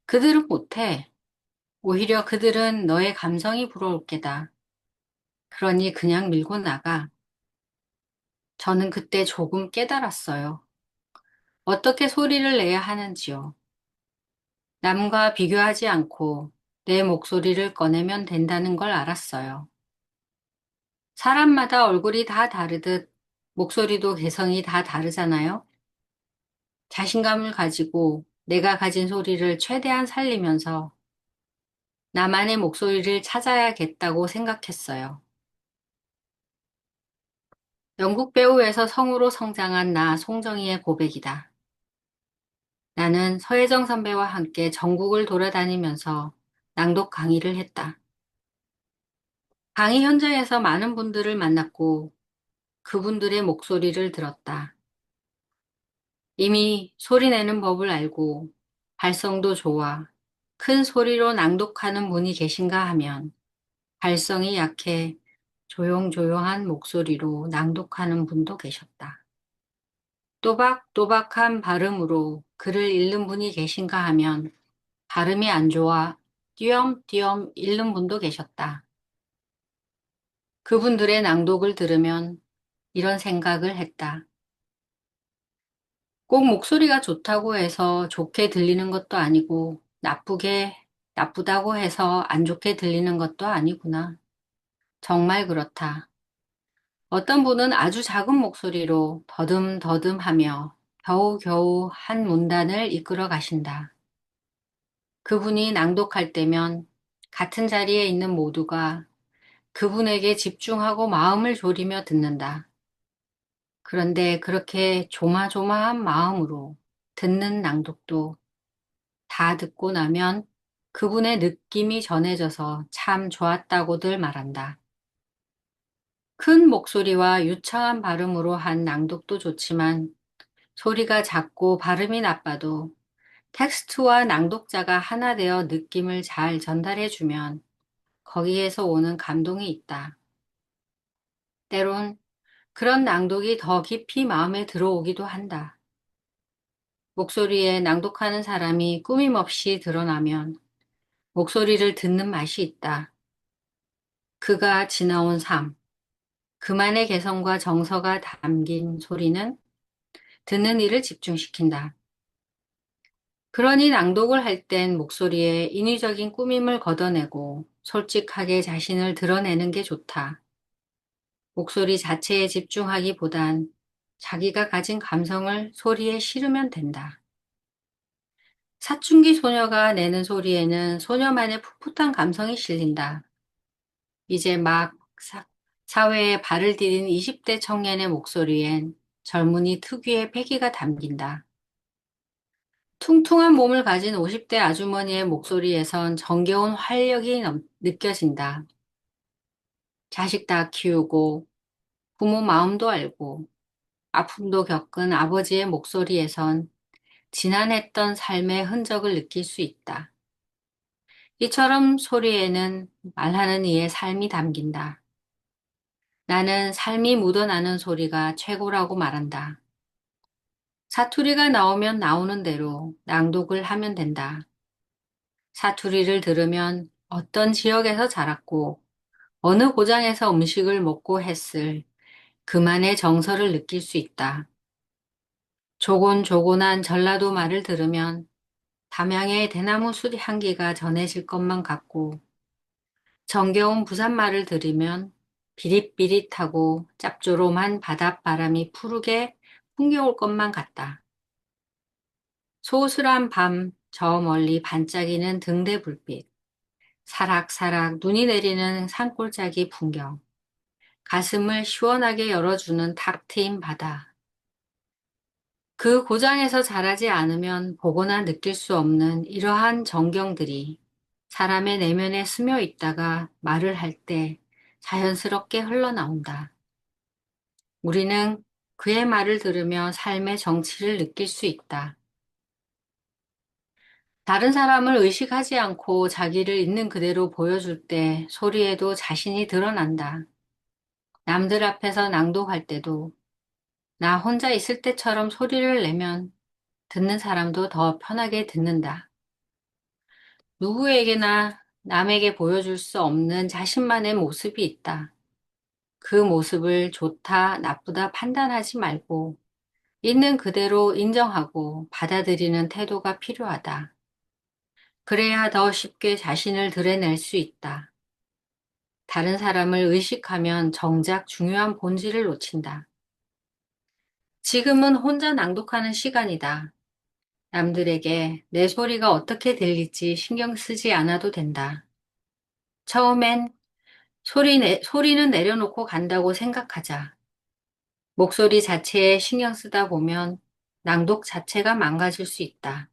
그들은 못해. 오히려 그들은 너의 감성이 부러울 게다. 그러니 그냥 밀고 나가. 저는 그때 조금 깨달았어요. 어떻게 소리를 내야 하는지요. 남과 비교하지 않고 내 목소리를 꺼내면 된다는 걸 알았어요. 사람마다 얼굴이 다 다르듯 목소리도 개성이 다 다르잖아요. 자신감을 가지고 내가 가진 소리를 최대한 살리면서 나만의 목소리를 찾아야겠다고 생각했어요. 영국 배우에서 성우로 성장한 나 송정희의 고백이다. 나는 서혜정 선배와 함께 전국을 돌아다니면서 낭독 강의를 했다. 강의 현장에서 많은 분들을 만났고 그분들의 목소리를 들었다. 이미 소리 내는 법을 알고 발성도 좋아 큰 소리로 낭독하는 분이 계신가 하면 발성이 약해 조용조용한 목소리로 낭독하는 분도 계셨다. 또박또박한 발음으로 글을 읽는 분이 계신가 하면 발음이 안 좋아 띄엄띄엄 읽는 분도 계셨다. 그분들의 낭독을 들으면 이런 생각을 했다. 꼭 목소리가 좋다고 해서 좋게 들리는 것도 아니고 나쁘다고 해서 안 좋게 들리는 것도 아니구나. 정말 그렇다. 어떤 분은 아주 작은 목소리로 더듬더듬 하며 겨우겨우 한 문단을 이끌어 가신다. 그분이 낭독할 때면 같은 자리에 있는 모두가 그분에게 집중하고 마음을 졸이며 듣는다. 그런데 그렇게 조마조마한 마음으로 듣는 낭독도 다 듣고 나면 그분의 느낌이 전해져서 참 좋았다고들 말한다. 큰 목소리와 유창한 발음으로 한 낭독도 좋지만 소리가 작고 발음이 나빠도 텍스트와 낭독자가 하나 되어 느낌을 잘 전달해주면 거기에서 오는 감동이 있다. 때론 그런 낭독이 더 깊이 마음에 들어오기도 한다. 목소리에 낭독하는 사람이 꾸밈없이 드러나면 목소리를 듣는 맛이 있다. 그가 지나온 삶, 그만의 개성과 정서가 담긴 소리는 듣는 이를 집중시킨다. 그러니 낭독을 할 땐 목소리에 인위적인 꾸밈을 걷어내고 솔직하게 자신을 드러내는 게 좋다. 목소리 자체에 집중하기보단 자기가 가진 감성을 소리에 실으면 된다. 사춘기 소녀가 내는 소리에는 소녀만의 풋풋한 감성이 실린다. 이제 막 사회에 발을 디딘 20대 청년의 목소리엔 젊은이 특유의 패기가 담긴다. 퉁퉁한 몸을 가진 50대 아주머니의 목소리에선 정겨운 활력이 느껴진다. 자식 다 키우고 부모 마음도 알고 아픔도 겪은 아버지의 목소리에선 지난했던 삶의 흔적을 느낄 수 있다. 이처럼 소리에는 말하는 이의 삶이 담긴다. 나는 삶이 묻어나는 소리가 최고라고 말한다. 사투리가 나오면 나오는 대로 낭독을 하면 된다. 사투리를 들으면 어떤 지역에서 자랐고 어느 고장에서 음식을 먹고 했을 그만의 정서를 느낄 수 있다. 조곤조곤한 전라도 말을 들으면 담양의 대나무 숲 향기가 전해질 것만 같고 정겨운 부산 말을 들으면 비릿비릿하고 짭조름한 바닷바람이 푸르게 풍겨올 것만 같다. 소슬한 밤 저 멀리 반짝이는 등대 불빛, 사락사락 눈이 내리는 산골짜기 풍경, 가슴을 시원하게 열어주는 탁 트인 바다. 그 고장에서 자라지 않으면 보거나 느낄 수 없는 이러한 정경들이 사람의 내면에 스며 있다가 말을 할 때 자연스럽게 흘러나온다. 우리는 그의 말을 들으며 삶의 정치를 느낄 수 있다. 다른 사람을 의식하지 않고 자기를 있는 그대로 보여줄 때 소리에도 자신이 드러난다. 남들 앞에서 낭독할 때도 나 혼자 있을 때처럼 소리를 내면 듣는 사람도 더 편하게 듣는다. 누구에게나 남에게 보여줄 수 없는 자신만의 모습이 있다. 그 모습을 좋다, 나쁘다 판단하지 말고 있는 그대로 인정하고 받아들이는 태도가 필요하다. 그래야 더 쉽게 자신을 드러낼 수 있다. 다른 사람을 의식하면 정작 중요한 본질을 놓친다. 지금은 혼자 낭독하는 시간이다. 남들에게 내 소리가 어떻게 들릴지 신경 쓰지 않아도 된다. 처음엔 소리는 내려놓고 간다고 생각하자. 목소리 자체에 신경 쓰다 보면 낭독 자체가 망가질 수 있다.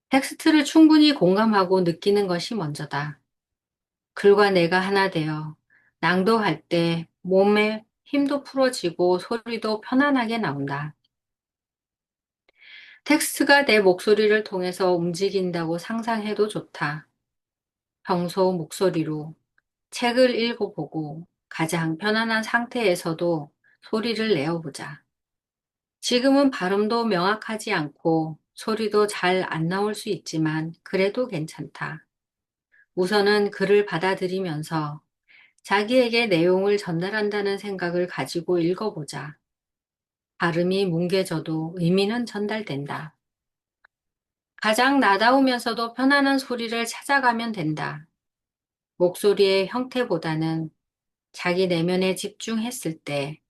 텍스트를 충분히 공감하고 느끼는 것이 먼저다. 글과 내가 하나 되어 낭독할 때 몸에 힘도 풀어지고 소리도 편안하게 나온다. 텍스트가 내 목소리를 통해서 움직인다고 상상해도 좋다. 평소 목소리로 책을 읽어보고 가장 편안한 상태에서도 소리를 내어보자. 지금은 발음도 명확하지 않고 소리도 잘 안 나올 수 있지만 그래도 괜찮다. 우선은 글을 받아들이면서 자기에게 내용을 전달한다는 생각을 가지고 읽어보자. 발음이 뭉개져도 의미는 전달된다. 가장 나다우면서도 편안한 소리를 찾아가면 된다. 목소리의 형태보다는 자기 내면에 집중했을 때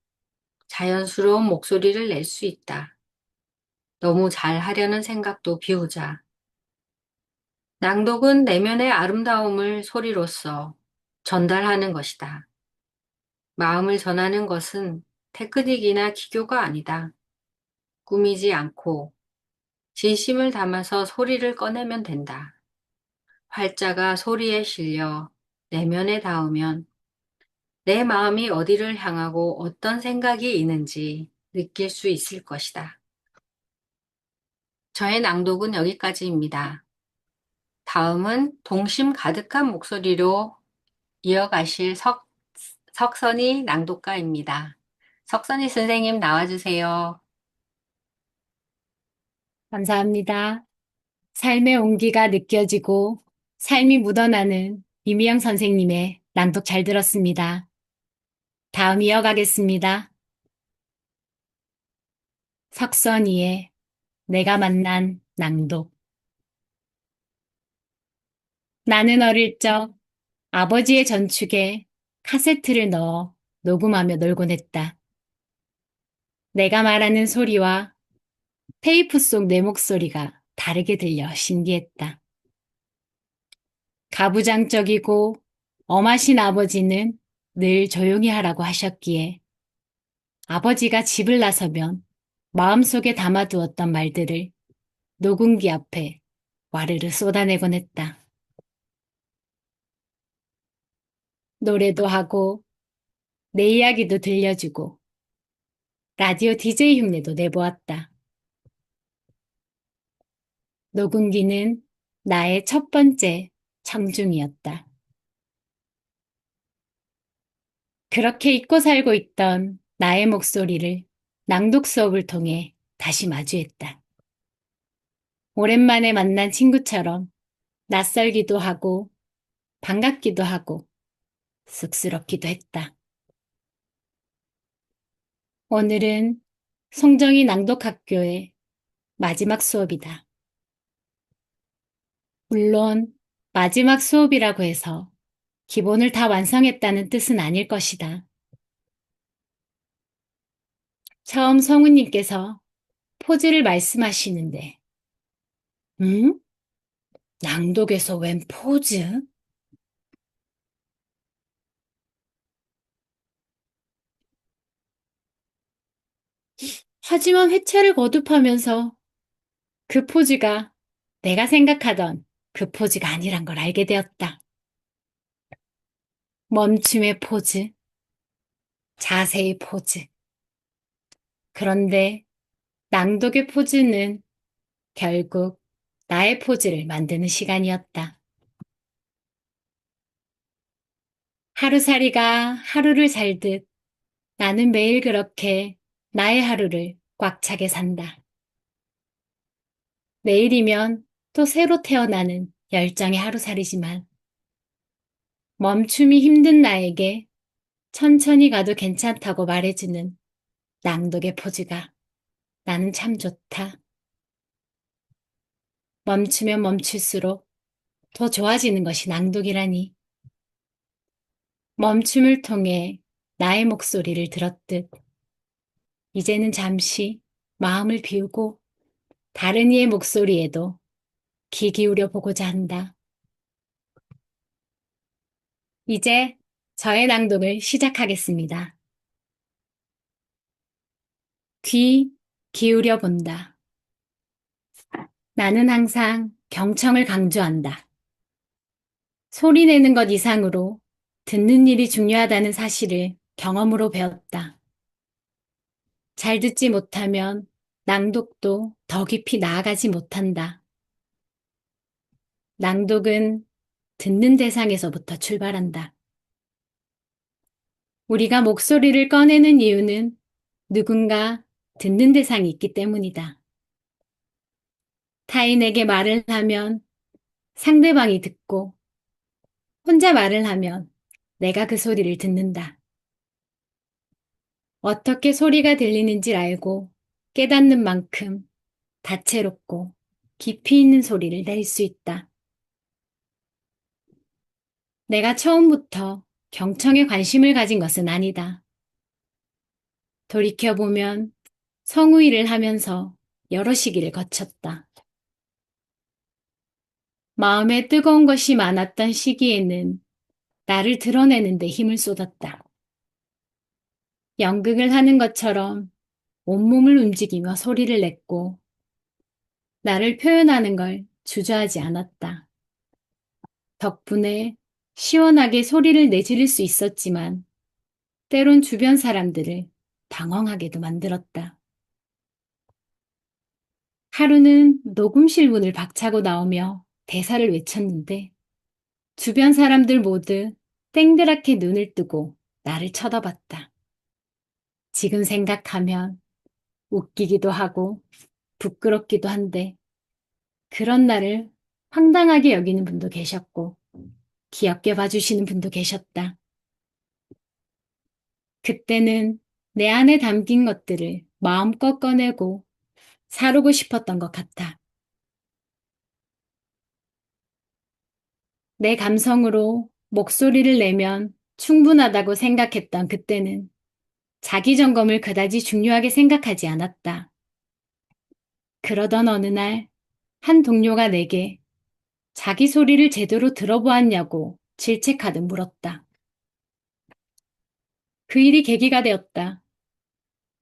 자연스러운 목소리를 낼 수 있다. 너무 잘 하려는 생각도 비우자. 낭독은 내면의 아름다움을 소리로써 전달하는 것이다. 마음을 전하는 것은 테크닉이나 기교가 아니다. 꾸미지 않고 진심을 담아서 소리를 꺼내면 된다. 활자가 소리에 실려 내면에 닿으면 내 마음이 어디를 향하고 어떤 생각이 있는지 느낄 수 있을 것이다. 저의 낭독은 여기까지입니다. 다음은 동심 가득한 목소리로 이어가실 석선이 낭독가입니다. 석선이 선생님 나와주세요. 감사합니다. 삶의 온기가 느껴지고 삶이 묻어나는 이미영 선생님의 낭독 잘 들었습니다. 다음 이어가겠습니다. 석선이의 내가 만난 낭독. 나는 어릴 적 아버지의 전축에 카세트를 넣어 녹음하며 놀곤 했다. 내가 말하는 소리와 테이프 속 내 목소리가 다르게 들려 신기했다. 가부장적이고 엄하신 아버지는 늘 조용히 하라고 하셨기에 아버지가 집을 나서면 마음속에 담아두었던 말들을 녹음기 앞에 와르르 쏟아내곤 했다. 노래도 하고 내 이야기도 들려주고 라디오 DJ 흉내도 내보았다. 녹음기는 나의 첫 번째 청중이었다. 그렇게 잊고 살고 있던 나의 목소리를 낭독 수업을 통해 다시 마주했다. 오랜만에 만난 친구처럼 낯설기도 하고 반갑기도 하고 쑥스럽기도 했다. 오늘은 송정이 낭독학교의 마지막 수업이다. 물론 마지막 수업이라고 해서 기본을 다 완성했다는 뜻은 아닐 것이다. 처음 성우님께서 포즈를 말씀하시는데, 낭독에서 웬 포즈? 하지만 회차를 거듭하면서 그 포즈가 내가 생각하던 그 포즈가 아니란 걸 알게 되었다. 멈춤의 포즈, 자세의 포즈. 그런데 낭독의 포즈는 결국 나의 포즈를 만드는 시간이었다. 하루살이가 하루를 살듯 나는 매일 그렇게 나의 하루를 꽉 차게 산다. 내일이면 또 새로 태어나는 열정의 하루살이지만 멈춤이 힘든 나에게 천천히 가도 괜찮다고 말해주는 낭독의 포즈가 나는 참 좋다. 멈추면 멈출수록 더 좋아지는 것이 낭독이라니. 멈춤을 통해 나의 목소리를 들었듯 이제는 잠시 마음을 비우고 다른 이의 목소리에도 귀 기울여 보고자 한다. 이제 저의 낭독을 시작하겠습니다. 귀 기울여 본다. 나는 항상 경청을 강조한다. 소리 내는 것 이상으로 듣는 일이 중요하다는 사실을 경험으로 배웠다. 잘 듣지 못하면 낭독도 더 깊이 나아가지 못한다. 낭독은 듣는 대상에서부터 출발한다. 우리가 목소리를 꺼내는 이유는 누군가 듣는 대상이 있기 때문이다. 타인에게 말을 하면 상대방이 듣고 혼자 말을 하면 내가 그 소리를 듣는다. 어떻게 소리가 들리는지 알고 깨닫는 만큼 다채롭고 깊이 있는 소리를 낼 수 있다. 내가 처음부터 경청에 관심을 가진 것은 아니다. 돌이켜보면 성우 일을 하면서 여러 시기를 거쳤다. 마음에 뜨거운 것이 많았던 시기에는 나를 드러내는 데 힘을 쏟았다. 연극을 하는 것처럼 온몸을 움직이며 소리를 냈고 나를 표현하는 걸 주저하지 않았다. 덕분에 시원하게 소리를 내지를 수 있었지만 때론 주변 사람들을 당황하게도 만들었다. 하루는 녹음실 문을 박차고 나오며 대사를 외쳤는데 주변 사람들 모두 땡그랗게 눈을 뜨고 나를 쳐다봤다. 지금 생각하면 웃기기도 하고 부끄럽기도 한데 그런 나를 황당하게 여기는 분도 계셨고 귀엽게 봐주시는 분도 계셨다. 그때는 내 안에 담긴 것들을 마음껏 꺼내고 사르고 싶었던 것 같아. 내 감성으로 목소리를 내면 충분하다고 생각했던 그때는 자기 점검을 그다지 중요하게 생각하지 않았다. 그러던 어느 날, 한 동료가 내게 자기 소리를 제대로 들어보았냐고 질책하듯 물었다. 그 일이 계기가 되었다.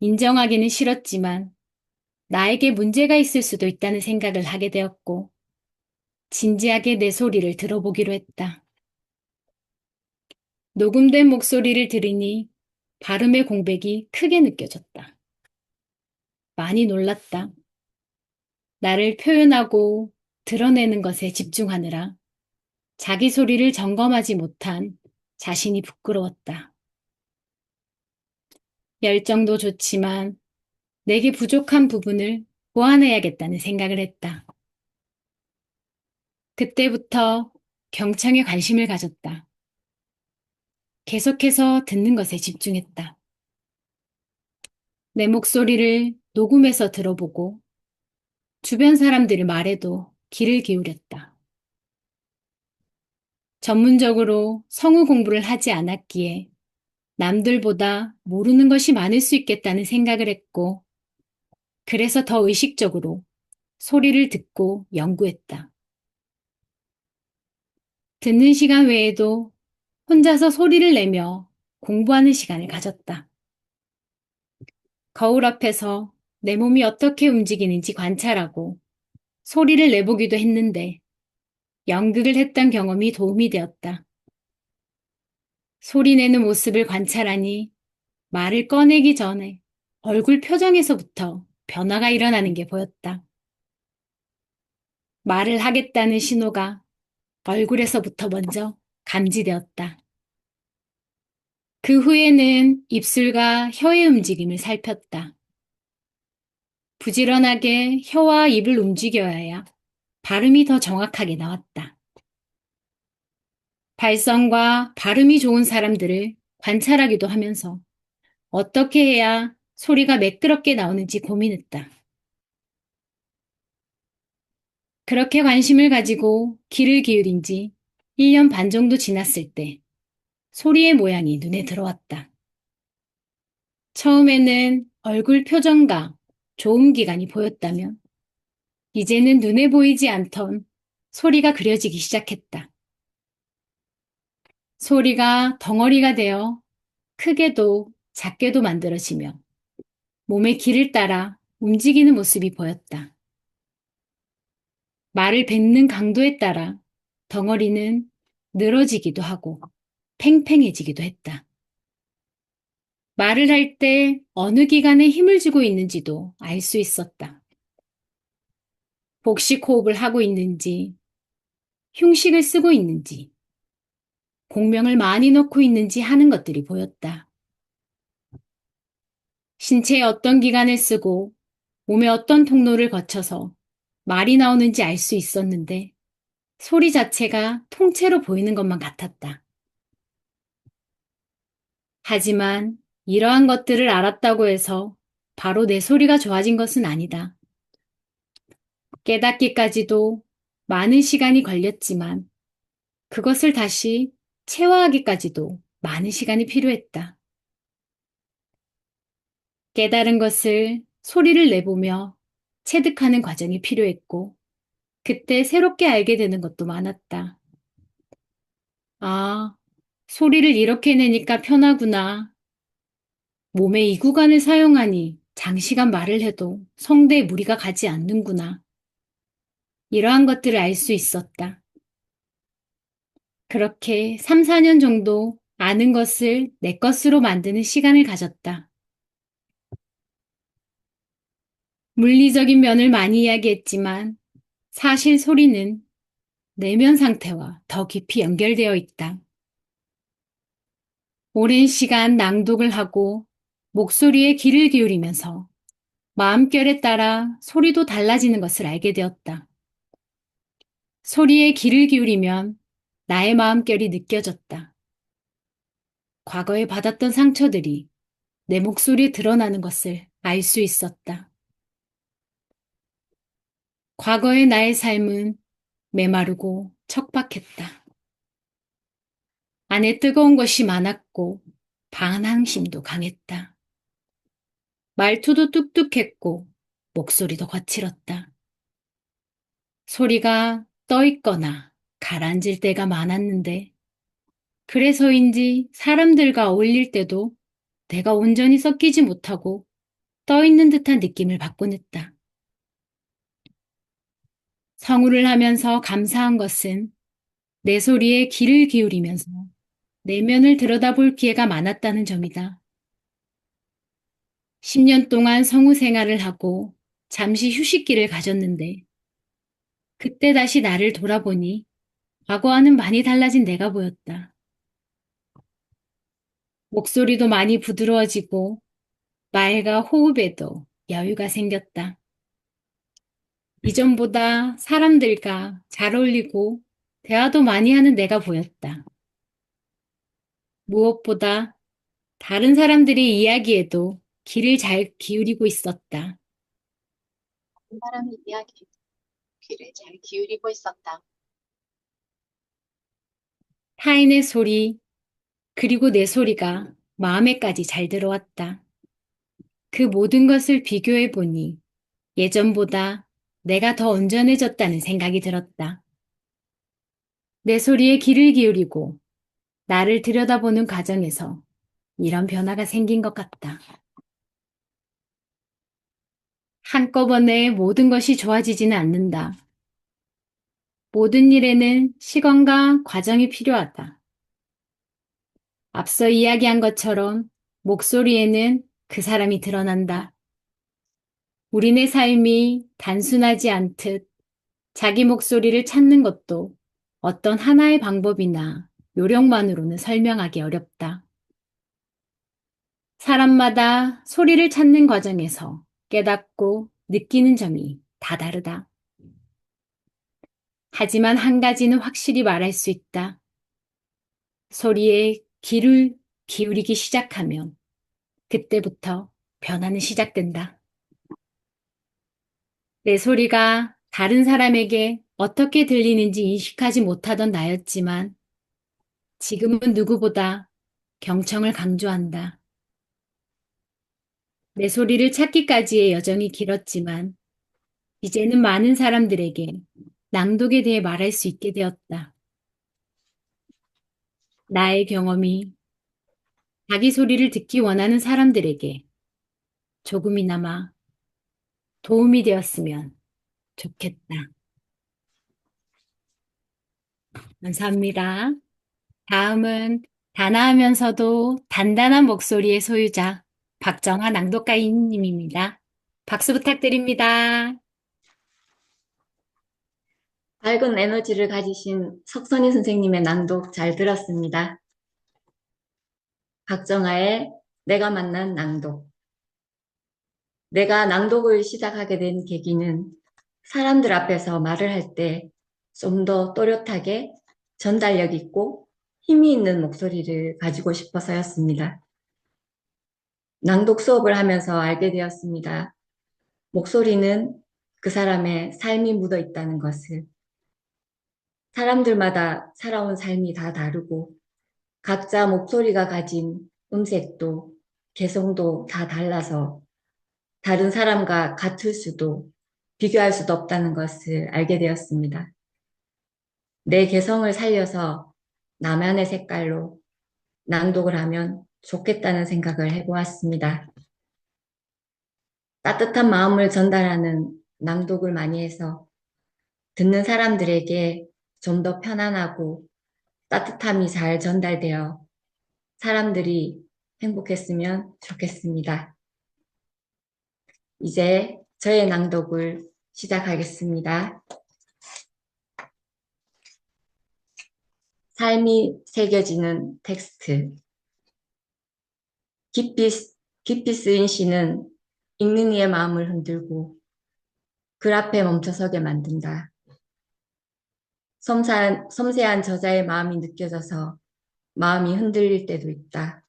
인정하기는 싫었지만 나에게 문제가 있을 수도 있다는 생각을 하게 되었고, 진지하게 내 소리를 들어보기로 했다. 녹음된 목소리를 들으니 발음의 공백이 크게 느껴졌다. 많이 놀랐다. 나를 표현하고 드러내는 것에 집중하느라 자기 소리를 점검하지 못한 자신이 부끄러웠다. 열정도 좋지만 내게 부족한 부분을 보완해야겠다는 생각을 했다. 그때부터 경청에 관심을 가졌다. 계속해서 듣는 것에 집중했다. 내 목소리를 녹음해서 들어보고 주변 사람들의 말에도 귀를 기울였다. 전문적으로 성우 공부를 하지 않았기에 남들보다 모르는 것이 많을 수 있겠다는 생각을 했고, 그래서 더 의식적으로 소리를 듣고 연구했다. 듣는 시간 외에도 혼자서 소리를 내며 공부하는 시간을 가졌다. 거울 앞에서 내 몸이 어떻게 움직이는지 관찰하고 소리를 내보기도 했는데 연극을 했던 경험이 도움이 되었다. 소리 내는 모습을 관찰하니 말을 꺼내기 전에 얼굴 표정에서부터 변화가 일어나는 게 보였다. 말을 하겠다는 신호가 얼굴에서부터 먼저 감지되었다. 그 후에는 입술과 혀의 움직임을 살폈다. 부지런하게 혀와 입을 움직여야 발음이 더 정확하게 나왔다. 발성과 발음이 좋은 사람들을 관찰하기도 하면서 어떻게 해야 소리가 매끄럽게 나오는지 고민했다. 그렇게 관심을 가지고 귀를 기울인 지 1년 반 정도 지났을 때 소리의 모양이 눈에 들어왔다. 처음에는 얼굴 표정과 조음 기관이 보였다면 이제는 눈에 보이지 않던 소리가 그려지기 시작했다. 소리가 덩어리가 되어 크게도 작게도 만들어지며 몸의 길을 따라 움직이는 모습이 보였다. 말을 뱉는 강도에 따라 덩어리는 늘어지기도 하고 팽팽해지기도 했다. 말을 할 때 어느 기관에 힘을 주고 있는지도 알 수 있었다. 복식 호흡을 하고 있는지, 흉식을 쓰고 있는지, 공명을 많이 넣고 있는지 하는 것들이 보였다. 신체의 어떤 기관을 쓰고 몸의 어떤 통로를 거쳐서 말이 나오는지 알 수 있었는데 소리 자체가 통째로 보이는 것만 같았다. 하지만 이러한 것들을 알았다고 해서 바로 내 소리가 좋아진 것은 아니다. 깨닫기까지도 많은 시간이 걸렸지만 그것을 다시 체화하기까지도 많은 시간이 필요했다. 깨달은 것을 소리를 내보며 체득하는 과정이 필요했고 그때 새롭게 알게 되는 것도 많았다. 아, 소리를 이렇게 내니까 편하구나. 몸의 이 구간을 사용하니 장시간 말을 해도 성대에 무리가 가지 않는구나. 이러한 것들을 알 수 있었다. 그렇게 3, 4년 정도 아는 것을 내 것으로 만드는 시간을 가졌다. 물리적인 면을 많이 이야기했지만 사실 소리는 내면 상태와 더 깊이 연결되어 있다. 오랜 시간 낭독을 하고 목소리에 귀를 기울이면서 마음결에 따라 소리도 달라지는 것을 알게 되었다. 소리에 귀를 기울이면 나의 마음결이 느껴졌다. 과거에 받았던 상처들이 내 목소리에 드러나는 것을 알 수 있었다. 과거의 나의 삶은 메마르고 척박했다. 안에 뜨거운 것이 많았고 반항심도 강했다. 말투도 뚝뚝했고 목소리도 거칠었다. 소리가 떠 있거나 가라앉을 때가 많았는데 그래서인지 사람들과 어울릴 때도 내가 온전히 섞이지 못하고 떠 있는 듯한 느낌을 받곤 했다. 성우를 하면서 감사한 것은 내 소리에 귀를 기울이면서 내면을 들여다볼 기회가 많았다는 점이다. 10년 동안 성우 생활을 하고 잠시 휴식기를 가졌는데 그때 다시 나를 돌아보니 과거와는 많이 달라진 내가 보였다. 목소리도 많이 부드러워지고 말과 호흡에도 여유가 생겼다. 이전보다 사람들과 잘 어울리고 대화도 많이 하는 내가 보였다. 무엇보다 다른 사람들의 이야기에도 귀를 잘 기울이고 있었다. 그 사람의 이야기에 귀를 잘 기울이고 있었다. 타인의 소리, 그리고 내 소리가 마음에까지 잘 들어왔다. 그 모든 것을 비교해 보니 예전보다 내가 더 온전해졌다는 생각이 들었다. 내 소리에 귀를 기울이고 나를 들여다보는 과정에서 이런 변화가 생긴 것 같다. 한꺼번에 모든 것이 좋아지지는 않는다. 모든 일에는 시간과 과정이 필요하다. 앞서 이야기한 것처럼 목소리에는 그 사람이 드러난다. 우리네 삶이 단순하지 않듯 자기 목소리를 찾는 것도 어떤 하나의 방법이나 요령만으로는 설명하기 어렵다. 사람마다 소리를 찾는 과정에서 깨닫고 느끼는 점이 다 다르다. 하지만 한 가지는 확실히 말할 수 있다. 소리에 귀를 기울이기 시작하면 그때부터 변화는 시작된다. 내 소리가 다른 사람에게 어떻게 들리는지 인식하지 못하던 나였지만 지금은 누구보다 경청을 강조한다. 내 소리를 찾기까지의 여정이 길었지만 이제는 많은 사람들에게 낭독에 대해 말할 수 있게 되었다. 나의 경험이 자기 소리를 듣기 원하는 사람들에게 조금이나마 도움이 되었으면 좋겠다. 감사합니다. 다음은 단아하면서도 단단한 목소리의 소유자 박정화 낭독가님입니다. 박수 부탁드립니다. 밝은 에너지를 가지신 석선희 선생님의 낭독 잘 들었습니다. 박정아의 내가 만난 낭독. 내가 낭독을 시작하게 된 계기는 사람들 앞에서 말을 할 때 좀 더 또렷하게 전달력 있고 힘이 있는 목소리를 가지고 싶어서였습니다. 낭독 수업을 하면서 알게 되었습니다. 목소리는 그 사람의 삶이 묻어 있다는 것을. 사람들마다 살아온 삶이 다 다르고 각자 목소리가 가진 음색도 개성도 다 달라서 다른 사람과 같을 수도 비교할 수도 없다는 것을 알게 되었습니다. 내 개성을 살려서 나만의 색깔로 낭독을 하면 좋겠다는 생각을 해보았습니다. 따뜻한 마음을 전달하는 낭독을 많이 해서 듣는 사람들에게 좀 더 편안하고 따뜻함이 잘 전달되어 사람들이 행복했으면 좋겠습니다. 이제 저의 낭독을 시작하겠습니다. 삶이 새겨지는 텍스트. 깊이 쓰인 시는 읽는 이의 마음을 흔들고 글 앞에 멈춰서게 만든다. 섬세한 저자의 마음이 느껴져서 마음이 흔들릴 때도 있다.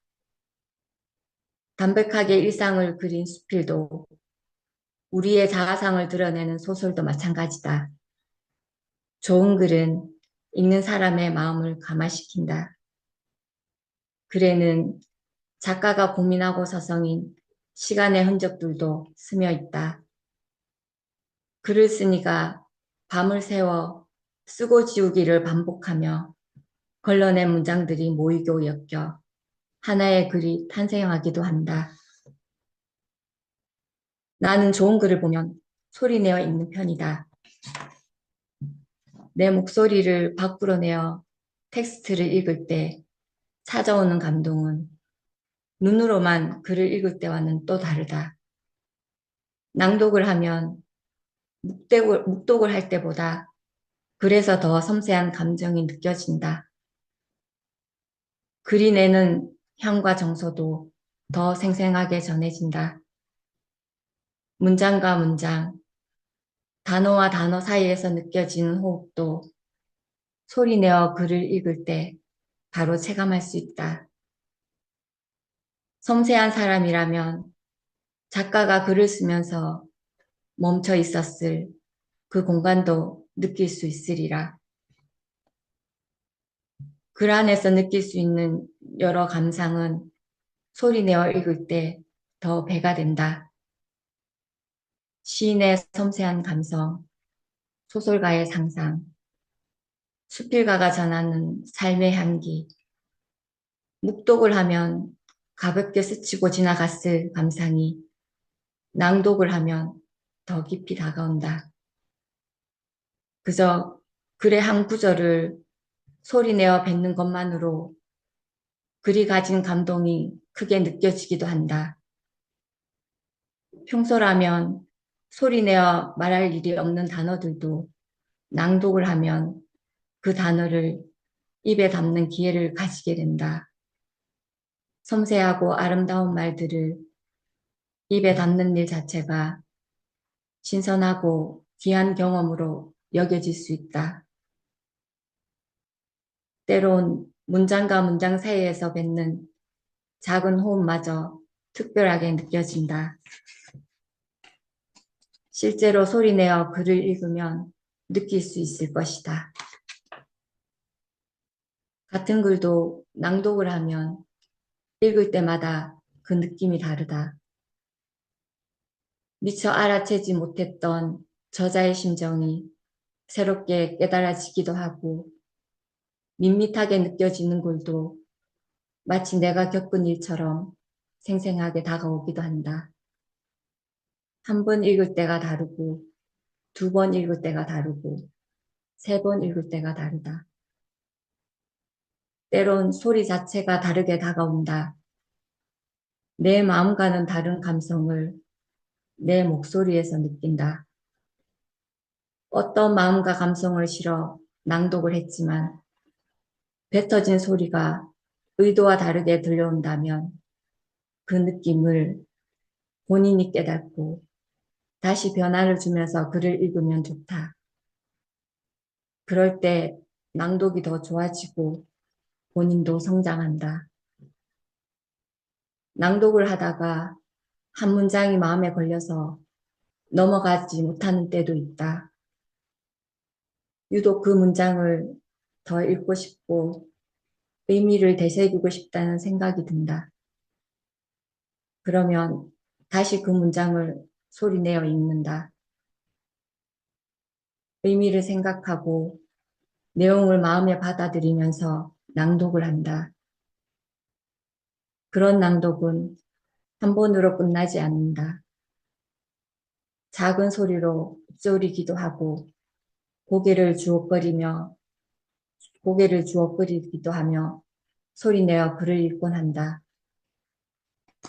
담백하게 일상을 그린 수필도 우리의 자아상을 드러내는 소설도 마찬가지다. 좋은 글은 읽는 사람의 마음을 감화시킨다. 글에는 작가가 고민하고 서성인 시간의 흔적들도 스며 있다. 글을 쓰니가 밤을 새워 쓰고 지우기를 반복하며 걸러낸 문장들이 모이고 엮여 하나의 글이 탄생하기도 한다. 나는 좋은 글을 보면 소리내어 읽는 편이다. 내 목소리를 밖으로 내어 텍스트를 읽을 때 찾아오는 감동은 눈으로만 글을 읽을 때와는 또 다르다. 낭독을 하면 묵독을 할 때보다 글에서 더 섬세한 감정이 느껴진다. 글이 내는 향과 정서도 더 생생하게 전해진다. 문장과 문장, 단어와 단어 사이에서 느껴지는 호흡도 소리내어 글을 읽을 때 바로 체감할 수 있다. 섬세한 사람이라면 작가가 글을 쓰면서 멈춰 있었을 그 공간도 느낄 수 있으리라. 글 안에서 느낄 수 있는 여러 감상은 소리내어 읽을 때 더 배가 된다. 시인의 섬세한 감성, 소설가의 상상, 수필가가 전하는 삶의 향기, 묵독을 하면 가볍게 스치고 지나갔을 감상이 낭독을 하면 더 깊이 다가온다. 그저 글의 한 구절을 소리내어 뱉는 것만으로 글이 가진 감동이 크게 느껴지기도 한다. 평소라면 소리내어 말할 일이 없는 단어들도 낭독을 하면 그 단어를 입에 담는 기회를 가지게 된다. 섬세하고 아름다운 말들을 입에 담는 일 자체가 신선하고 귀한 경험으로 여겨질 수 있다. 때론 문장과 문장 사이에서 뱉는 작은 호흡마저 특별하게 느껴진다. 실제로 소리내어 글을 읽으면 느낄 수 있을 것이다. 같은 글도 낭독을 하면 읽을 때마다 그 느낌이 다르다. 미처 알아채지 못했던 저자의 심정이 새롭게 깨달아지기도 하고 밋밋하게 느껴지는 글도 마치 내가 겪은 일처럼 생생하게 다가오기도 한다. 한 번 읽을 때가 다르고 두 번 읽을 때가 다르고 세 번 읽을 때가 다르다. 때론 소리 자체가 다르게 다가온다. 내 마음과는 다른 감성을 내 목소리에서 느낀다. 어떤 마음과 감성을 실어 낭독을 했지만 뱉어진 소리가 의도와 다르게 들려온다면 그 느낌을 본인이 깨닫고 다시 변화를 주면서 글을 읽으면 좋다. 그럴 때 낭독이 더 좋아지고 본인도 성장한다. 낭독을 하다가 한 문장이 마음에 걸려서 넘어가지 못하는 때도 있다. 유독 그 문장을 더 읽고 싶고 의미를 되새기고 싶다는 생각이 든다. 그러면 다시 그 문장을 소리내어 읽는다. 의미를 생각하고 내용을 마음에 받아들이면서 낭독을 한다. 그런 낭독은 한 번으로 끝나지 않는다. 작은 소리로 읊조리기도 하고 고개를 주워거리기도 하며 소리내어 글을 읽곤 한다.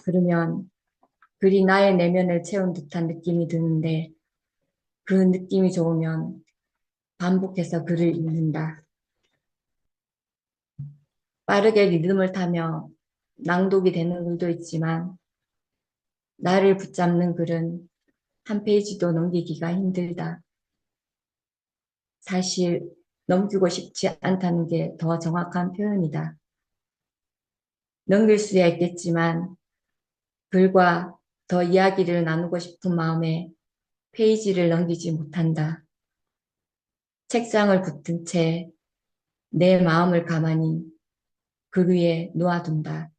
그러면 글이 나의 내면을 채운 듯한 느낌이 드는데 그 느낌이 좋으면 반복해서 글을 읽는다. 빠르게 리듬을 타며 낭독이 되는 글도 있지만 나를 붙잡는 글은 한 페이지도 넘기기가 힘들다. 사실 넘기고 싶지 않다는 게 더 정확한 표현이다. 넘길 수야 있겠지만 글과 더 이야기를 나누고 싶은 마음에 페이지를 넘기지 못한다. 책장을 붙든 채 내 마음을 가만히 글 위에 놓아둔다.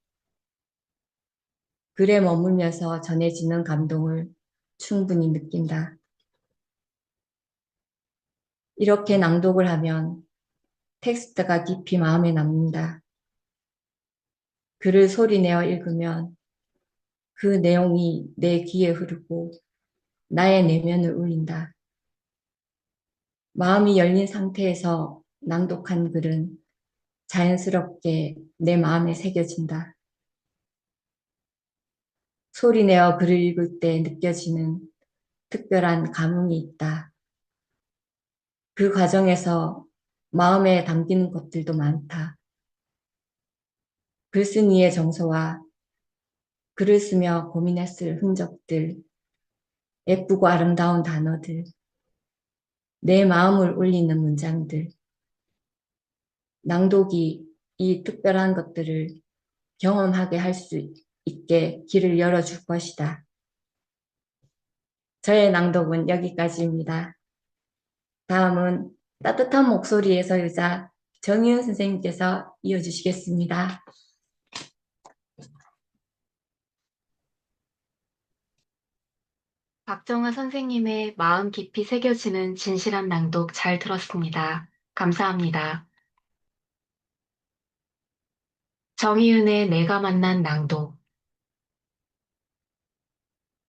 글에 머물면서 전해지는 감동을 충분히 느낀다. 이렇게 낭독을 하면 텍스트가 깊이 마음에 남는다. 글을 소리내어 읽으면 그 내용이 내 귀에 흐르고 나의 내면을 울린다. 마음이 열린 상태에서 낭독한 글은 자연스럽게 내 마음에 새겨진다. 소리내어 글을 읽을 때 느껴지는 특별한 감흥이 있다. 그 과정에서 마음에 담기는 것들도 많다. 글쓴이의 정서와 글을 쓰며 고민했을 흔적들, 예쁘고 아름다운 단어들, 내 마음을 울리는 문장들, 낭독이 이 특별한 것들을 경험하게 할 수 있게 길을 열어줄 것이다. 저의 낭독은 여기까지입니다. 다음은 따뜻한 목소리에서 유자 정희은 선생님께서 이어주시겠습니다. 박정아 선생님의 마음 깊이 새겨지는 진실한 낭독 잘 들었습니다. 감사합니다. 정희은의 내가 만난 낭독,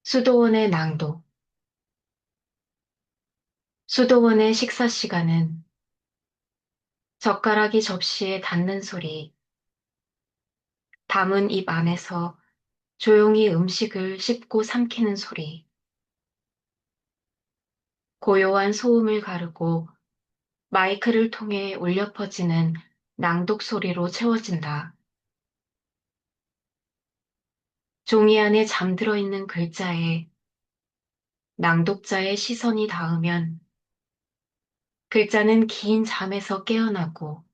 수도원의 낭독, 수도원의 식사 시간은 젓가락이 접시에 닿는 소리, 담은 입 안에서 조용히 음식을 씹고 삼키는 소리, 고요한 소음을 가르고 마이크를 통해 울려 퍼지는 낭독 소리로 채워진다. 종이 안에 잠들어 있는 글자에 낭독자의 시선이 닿으면 글자는 긴 잠에서 깨어나고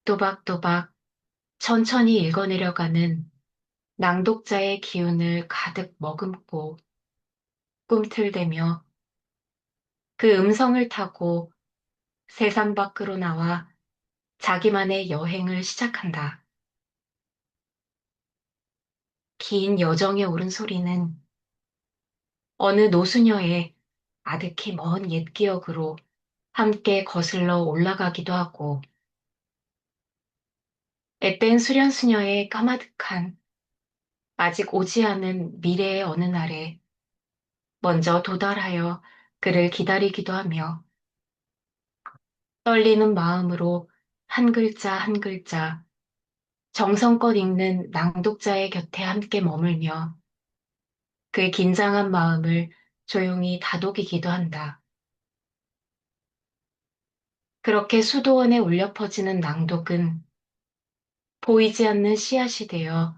또박또박 천천히 읽어내려가는 낭독자의 기운을 가득 머금고 꿈틀대며 그 음성을 타고 세상 밖으로 나와 자기만의 여행을 시작한다. 긴 여정에 오른 소리는 어느 노수녀의 아득히 먼 옛 기억으로 함께 거슬러 올라가기도 하고 앳된 수련수녀의 까마득한 아직 오지 않은 미래의 어느 날에 먼저 도달하여 그를 기다리기도 하며 떨리는 마음으로 한 글자 한 글자 정성껏 읽는 낭독자의 곁에 함께 머물며 그 긴장한 마음을 조용히 다독이기도 한다. 그렇게 수도원에 울려 퍼지는 낭독은 보이지 않는 씨앗이 되어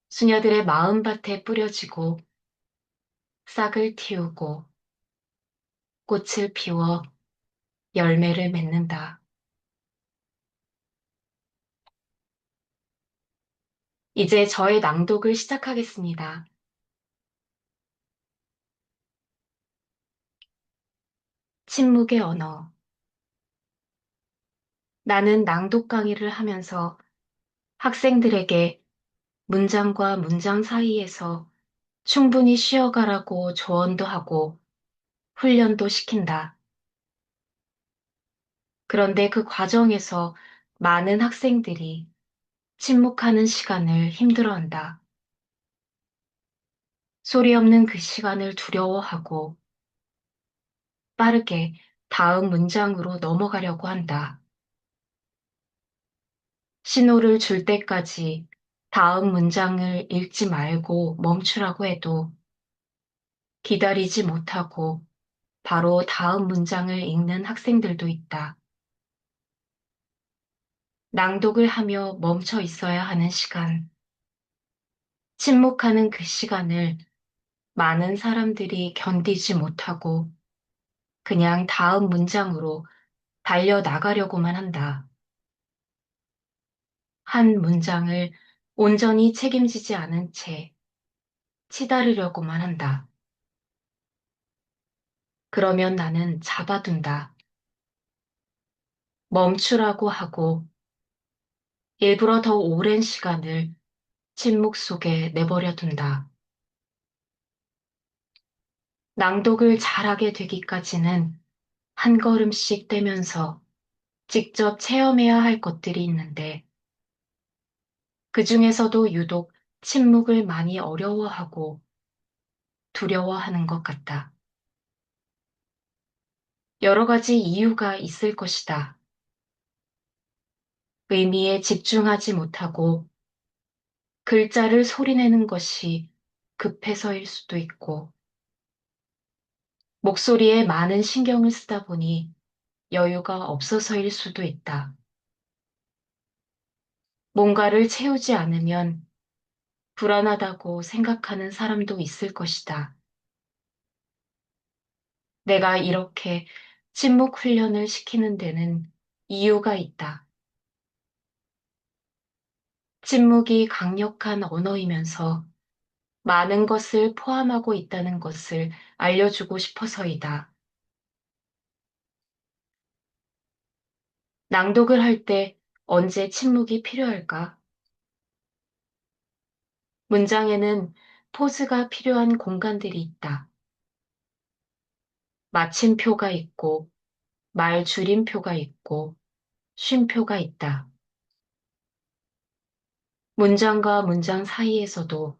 수녀들의 마음밭에 뿌려지고 싹을 틔우고 꽃을 피워 열매를 맺는다. 이제 저의 낭독을 시작하겠습니다. 침묵의 언어. 나는 낭독 강의를 하면서 학생들에게 문장과 문장 사이에서 충분히 쉬어가라고 조언도 하고 훈련도 시킨다. 그런데 그 과정에서 많은 학생들이 침묵하는 시간을 힘들어한다. 소리 없는 그 시간을 두려워하고 빠르게 다음 문장으로 넘어가려고 한다. 신호를 줄 때까지 다음 문장을 읽지 말고 멈추라고 해도 기다리지 못하고 바로 다음 문장을 읽는 학생들도 있다. 낭독을 하며 멈춰 있어야 하는 시간, 침묵하는 그 시간을 많은 사람들이 견디지 못하고 그냥 다음 문장으로 달려나가려고만 한다. 한 문장을 온전히 책임지지 않은 채 치다르려고만 한다. 그러면 나는 잡아둔다. 멈추라고 하고 일부러 더 오랜 시간을 침묵 속에 내버려 둔다. 낭독을 잘하게 되기까지는 한 걸음씩 떼면서 직접 체험해야 할 것들이 있는데 그 중에서도 유독 침묵을 많이 어려워하고 두려워하는 것 같다. 여러 가지 이유가 있을 것이다. 의미에 집중하지 못하고 글자를 소리내는 것이 급해서일 수도 있고 목소리에 많은 신경을 쓰다 보니 여유가 없어서일 수도 있다. 뭔가를 채우지 않으면 불안하다고 생각하는 사람도 있을 것이다. 내가 이렇게 침묵 훈련을 시키는 데는 이유가 있다. 침묵이 강력한 언어이면서 많은 것을 포함하고 있다는 것을 알려주고 싶어서이다. 낭독을 할 때 언제 침묵이 필요할까? 문장에는 포즈가 필요한 공간들이 있다. 마침표가 있고, 말 줄임표가 있고, 쉼표가 있다. 문장과 문장 사이에서도,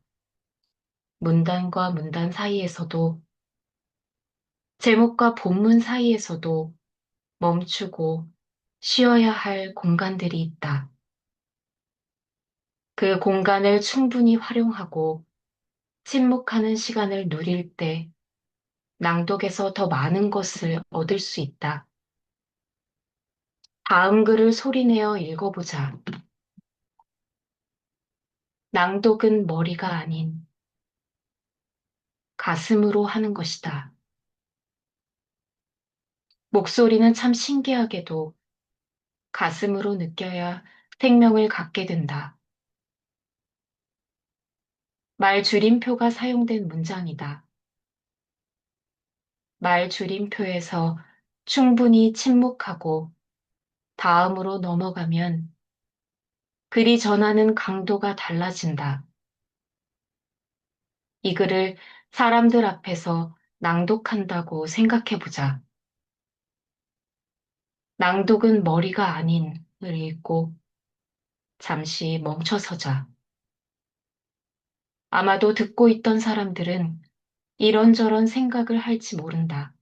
문단과 문단 사이에서도, 제목과 본문 사이에서도 멈추고 쉬어야 할 공간들이 있다. 그 공간을 충분히 활용하고 침묵하는 시간을 누릴 때 낭독에서 더 많은 것을 얻을 수 있다. 다음 글을 소리내어 읽어보자. 낭독은 머리가 아닌 가슴으로 하는 것이다. 목소리는 참 신기하게도 가슴으로 느껴야 생명을 갖게 된다. 말 줄임표가 사용된 문장이다. 말 줄임표에서 충분히 침묵하고 다음으로 넘어가면 글이 전하는 강도가 달라진다. 이 글을 사람들 앞에서 낭독한다고 생각해보자. 낭독은 머리가 아닌을 읽고 잠시 멈춰서자. 아마도 듣고 있던 사람들은 이런저런 생각을 할지 모른다.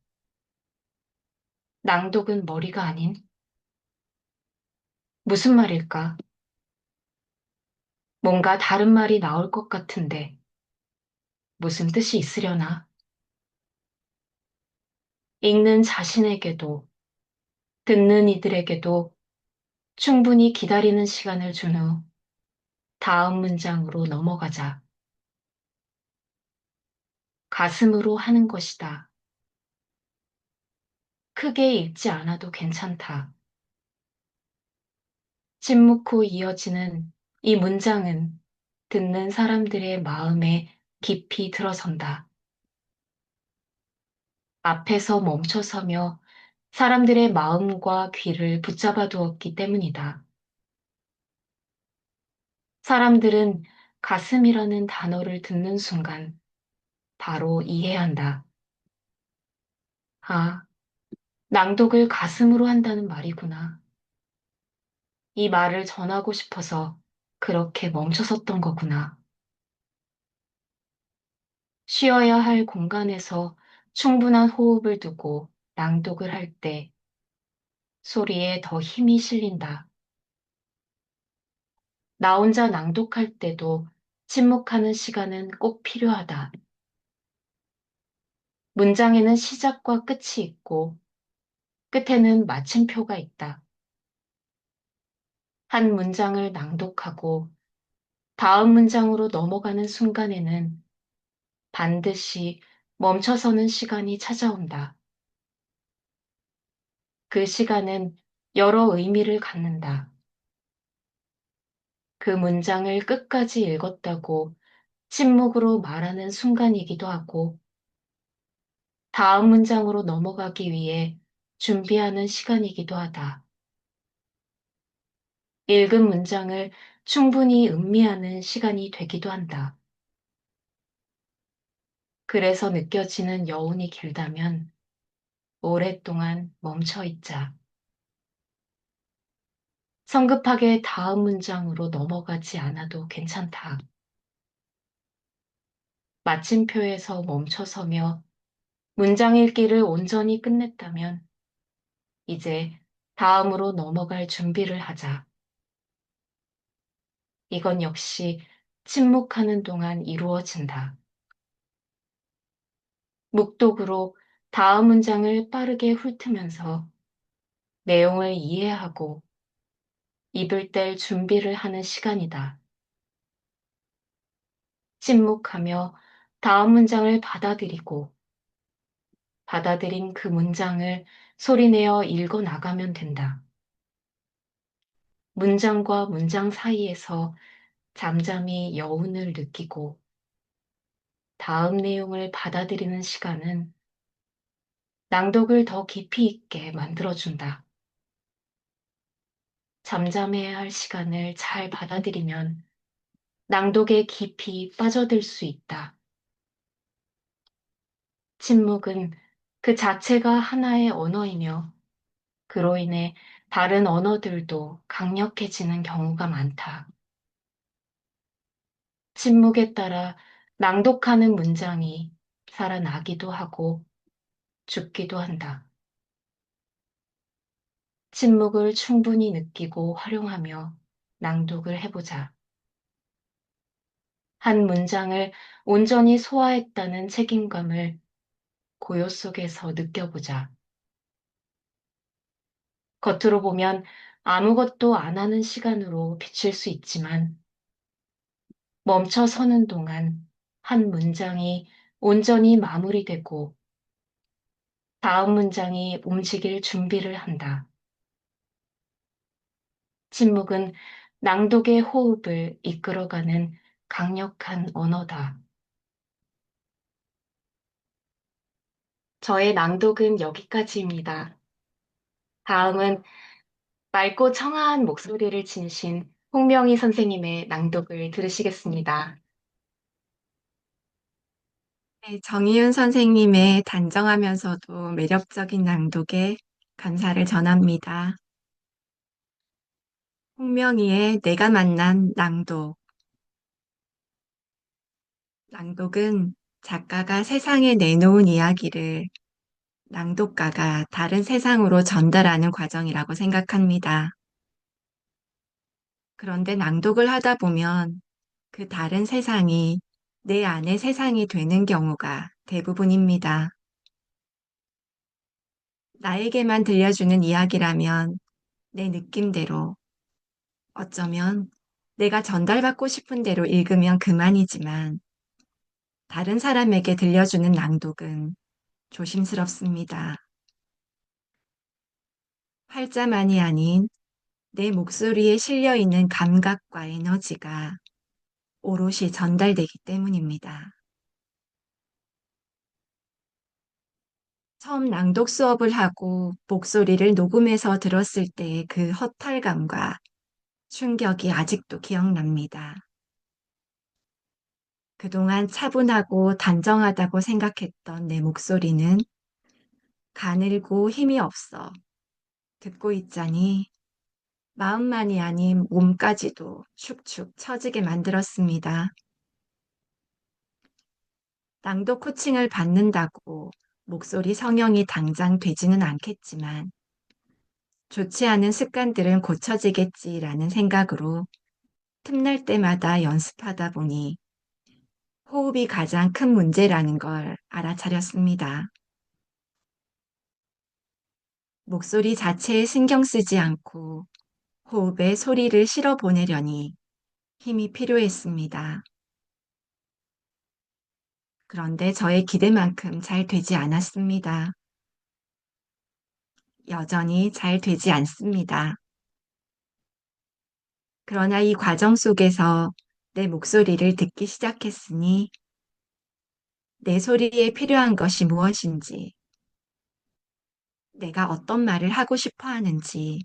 낭독은 머리가 아닌? 무슨 말일까? 뭔가 다른 말이 나올 것 같은데 무슨 뜻이 있으려나? 읽는 자신에게도 듣는 이들에게도 충분히 기다리는 시간을 준 후 다음 문장으로 넘어가자. 가슴으로 하는 것이다. 크게 읽지 않아도 괜찮다. 침묵 후 이어지는 이 문장은 듣는 사람들의 마음에 깊이 들어선다. 앞에서 멈춰서며 사람들의 마음과 귀를 붙잡아 두었기 때문이다. 사람들은 가슴이라는 단어를 듣는 순간 바로 이해한다. 아, 낭독을 가슴으로 한다는 말이구나. 이 말을 전하고 싶어서 그렇게 멈춰섰던 거구나. 쉬어야 할 공간에서 충분한 호흡을 두고 낭독을 할 때 소리에 더 힘이 실린다. 나 혼자 낭독할 때도 침묵하는 시간은 꼭 필요하다. 문장에는 시작과 끝이 있고 끝에는 마침표가 있다. 한 문장을 낭독하고 다음 문장으로 넘어가는 순간에는 반드시 멈춰서는 시간이 찾아온다. 그 시간은 여러 의미를 갖는다. 그 문장을 끝까지 읽었다고 침묵으로 말하는 순간이기도 하고, 다음 문장으로 넘어가기 위해 준비하는 시간이기도 하다. 읽은 문장을 충분히 음미하는 시간이 되기도 한다. 그래서 느껴지는 여운이 길다면 오랫동안 멈춰 있자. 성급하게 다음 문장으로 넘어가지 않아도 괜찮다. 마침표에서 멈춰서며 문장 읽기를 온전히 끝냈다면 이제 다음으로 넘어갈 준비를 하자. 이건 역시 침묵하는 동안 이루어진다. 묵독으로 다음 문장을 빠르게 훑으면서 내용을 이해하고 입을 뗄 준비를 하는 시간이다. 침묵하며 다음 문장을 받아들이고 받아들인 그 문장을 소리내어 읽어 나가면 된다. 문장과 문장 사이에서 잠잠히 여운을 느끼고 다음 내용을 받아들이는 시간은 낭독을 더 깊이 있게 만들어준다. 잠잠해야 할 시간을 잘 받아들이면 낭독에 깊이 빠져들 수 있다. 침묵은 그 자체가 하나의 언어이며 그로 인해 다른 언어들도 강력해지는 경우가 많다. 침묵에 따라 낭독하는 문장이 살아나기도 하고 죽기도 한다. 침묵을 충분히 느끼고 활용하며 낭독을 해보자. 한 문장을 온전히 소화했다는 책임감을 고요 속에서 느껴보자. 겉으로 보면 아무것도 안 하는 시간으로 비칠 수 있지만 멈춰 서는 동안 한 문장이 온전히 마무리되고 다음 문장이 움직일 준비를 한다. 침묵은 낭독의 호흡을 이끌어가는 강력한 언어다. 저의 낭독은 여기까지입니다. 다음은 맑고 청아한 목소리를 지니신 홍명희 선생님의 낭독을 들으시겠습니다. 네, 정희윤 선생님의 단정하면서도 매력적인 낭독에 감사를 전합니다. 홍명희의 내가 만난 낭독. 낭독은 작가가 세상에 내놓은 이야기를 낭독가가 다른 세상으로 전달하는 과정이라고 생각합니다. 그런데 낭독을 하다 보면 그 다른 세상이 내 안의 세상이 되는 경우가 대부분입니다. 나에게만 들려주는 이야기라면 내 느낌대로 어쩌면 내가 전달받고 싶은 대로 읽으면 그만이지만 다른 사람에게 들려주는 낭독은 조심스럽습니다. 활자만이 아닌 내 목소리에 실려 있는 감각과 에너지가 오롯이 전달되기 때문입니다. 처음 낭독 수업을 하고 목소리를 녹음해서 들었을 때의 그 허탈감과 충격이 아직도 기억납니다. 그동안 차분하고 단정하다고 생각했던 내 목소리는 가늘고 힘이 없어 듣고 있자니 마음만이 아닌 몸까지도 축축 처지게 만들었습니다. 낭독 코칭을 받는다고 목소리 성형이 당장 되지는 않겠지만 좋지 않은 습관들은 고쳐지겠지라는 생각으로 틈날 때마다 연습하다 보니 호흡이 가장 큰 문제라는 걸 알아차렸습니다. 목소리 자체에 신경 쓰지 않고 호흡에 소리를 실어 보내려니 힘이 필요했습니다. 그런데 저의 기대만큼 잘 되지 않았습니다. 여전히 잘 되지 않습니다. 그러나 이 과정 속에서 내 목소리를 듣기 시작했으니 내 소리에 필요한 것이 무엇인지, 내가 어떤 말을 하고 싶어 하는지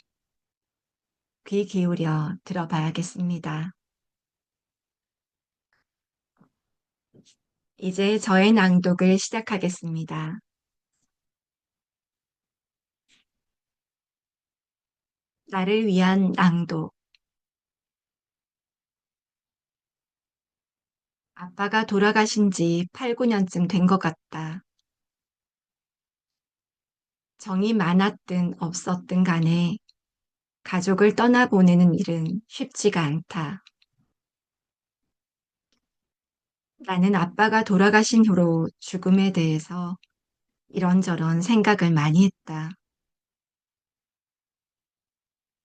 귀 기울여 들어봐야겠습니다. 이제 저의 낭독을 시작하겠습니다. 나를 위한 낭독. 아빠가 돌아가신 지 8, 9년쯤 된 것 같다. 정이 많았든 없었든 간에 가족을 떠나보내는 일은 쉽지가 않다. 나는 아빠가 돌아가신 후로 죽음에 대해서 이런저런 생각을 많이 했다.